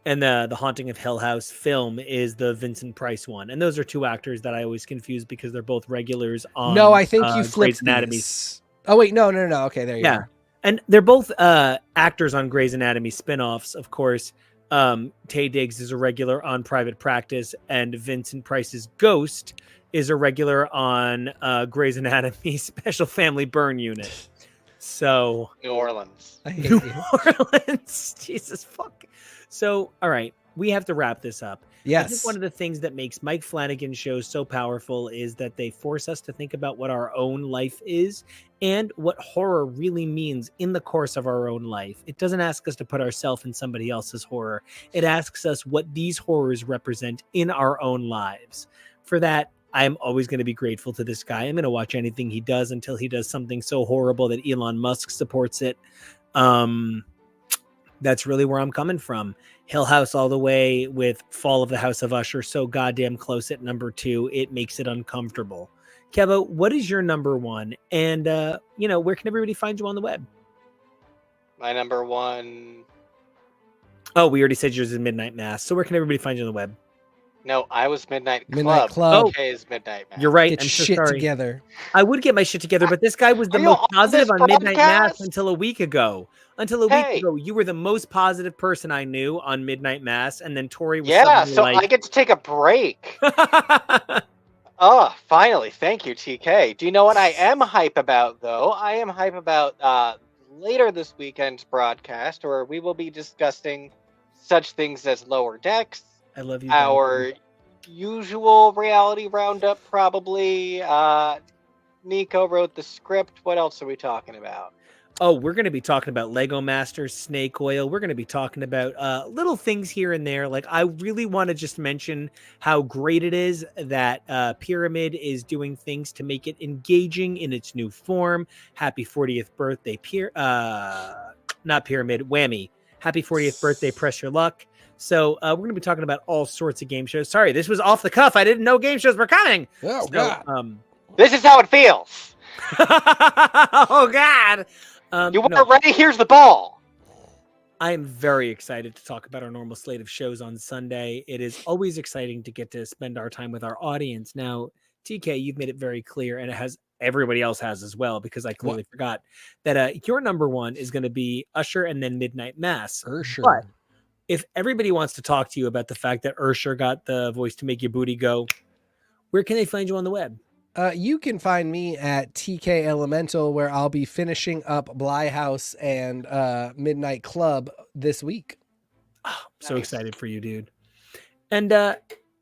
And the Haunting of Hill House film is the Vincent Price one. And those are two actors that I always confuse because they're both regulars on No, I think you flipped Grey's Anatomy. These. Oh, wait, no. Okay, there you go. And they're both actors on Grey's Anatomy spinoffs, of course. Taye Diggs is a regular on Private Practice, and Vincent Price's Ghost is a regular on Grey's Anatomy Special Family Burn Unit. So New Orleans. New Orleans. Jesus fuck. So, all right, we have to wrap this up. Yes. I think one of the things that makes Mike Flanagan shows so powerful is that they force us to think about what our own life is and what horror really means in the course of our own life. It doesn't ask us to put ourselves in somebody else's horror. It asks us what these horrors represent in our own lives. For that, I'm always going to be grateful to this guy. I'm going to watch anything he does until he does something so horrible that Elon Musk supports it. That's really where I'm coming from. Hill House all the way, with Fall of the House of Usher so goddamn close at number 2. It makes it uncomfortable. Kevo, what is your number 1? And, where can everybody find you on the web? My number 1. Oh, we already said yours is Midnight Mass. So where can everybody find you on the web? No, I was Midnight Club. Midnight Club. Okay, is Midnight Mass. You're right. Get I'm so shit sorry. Together. I would get my shit together, but this guy was the Are you most on positive this on Midnight Mass podcast? until a week ago. Until a week ago, you were the most positive person I knew on Midnight Mass, and then Tori was so like... I get to take a break. Oh, finally. Thank you, TK. Do you know what I am hype about, though? I am hype about later this weekend's broadcast, where we will be discussing such things as Lower Decks. I love you. Our usual reality roundup, probably. Nico wrote the script. What else are we talking about? Oh, we're going to be talking about Lego Masters, snake oil. We're going to be talking about little things here and there. Like, I really want to just mention how great it is that Pyramid is doing things to make it engaging in its new form. Happy 40th birthday, not Pyramid, Whammy. Happy 40th birthday, Press Your Luck. So we're going to be talking about all sorts of game shows. Sorry, this was off the cuff. I didn't know game shows were coming. Oh, God. This is how it feels. Oh, God. You weren't ready? Here's the ball. I am very excited to talk about our normal slate of shows on Sunday. It is always exciting to get to spend our time with our audience. Now, TK, you've made it very clear, and it has everybody else has as well, because I clearly forgot that your number one is going to be Usher and then Midnight Mass. Usher. But if everybody wants to talk to you about the fact that Usher got the voice to make your booty go, where can they find you on the web? You can find me at TK Elemental, where I'll be finishing up Bly House and Midnight Club this week. Oh, I'm so excited for you, dude. And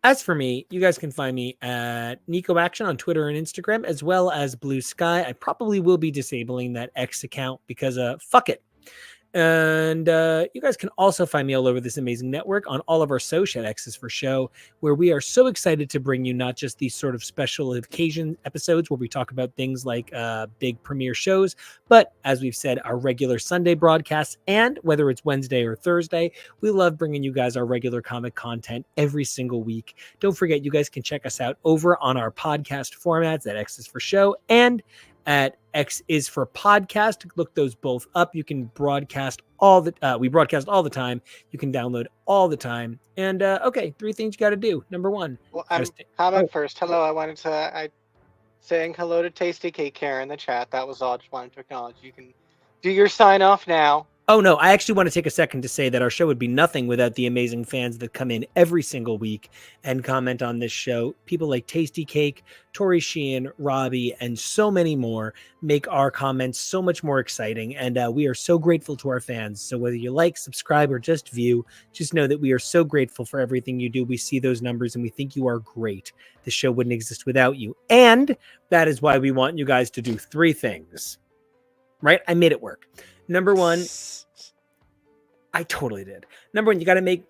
as for me, you guys can find me at Nico Action on Twitter and Instagram, as well as Blue Sky. I probably will be disabling that X account because fuck it. And you guys can also find me all over this amazing network on all of our social X's for show, where we are so excited to bring you not just these sort of special occasion episodes where we talk about things like big premiere shows, but as we've said, our regular Sunday broadcasts, and whether it's Wednesday or Thursday, we love bringing you guys our regular comic content every single week. Don't forget, you guys can check us out over on our podcast formats at X's for show and at X is for podcast. Look those both up. You can broadcast we broadcast all the time. You can download all the time. And okay, 3 things you got to do. Number 1. Well, I'm comment first. Hello, I saying hello to Tasty Cake here in the chat. That was all. Just wanted to acknowledge. You can do your sign off now. Oh, no, I actually want to take a second to say that our show would be nothing without the amazing fans that come in every single week and comment on this show. People like Tasty Cake, Tori Sheehan, Robbie, and so many more make our comments so much more exciting. And we are so grateful to our fans. So whether you like, subscribe, or just view, just know that we are so grateful for everything you do. We see those numbers and we think you are great. The show wouldn't exist without you. And that is why we want you guys to do 3 things. Right? I made it work. Number 1, I totally did. Number 1, you got to make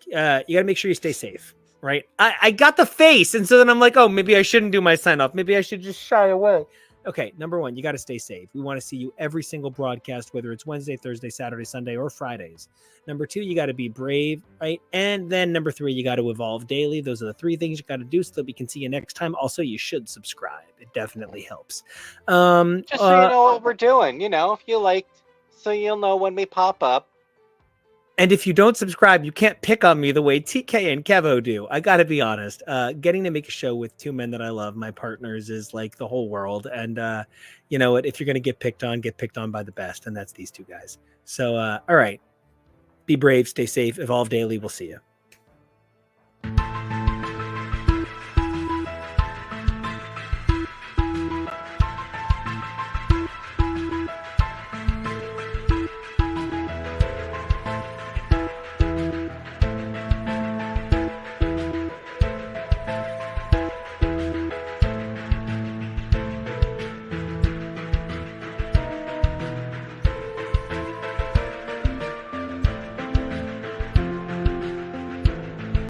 sure you stay safe, right? I got the face, and so then I'm like, oh, maybe I shouldn't do my sign off. Maybe I should just shy away. Okay, number 1, you got to stay safe. We want to see you every single broadcast, whether it's Wednesday, Thursday, Saturday, Sunday, or Fridays. Number 2, you got to be brave, right? And then number 3, you got to evolve daily. Those are the 3 things you got to do so that we can see you next time. Also, you should subscribe. It definitely helps. Just so you know what we're doing, if you liked, so you'll know when we pop up. And if you don't subscribe, you can't pick on me the way TK and Kevo do. I got to be honest. Getting to make a show with 2 men that I love, my partners, is like the whole world. And you know what? If you're going to get picked on by the best. And that's these 2 guys. So, all right. Be brave, stay safe, evolve daily. We'll see you.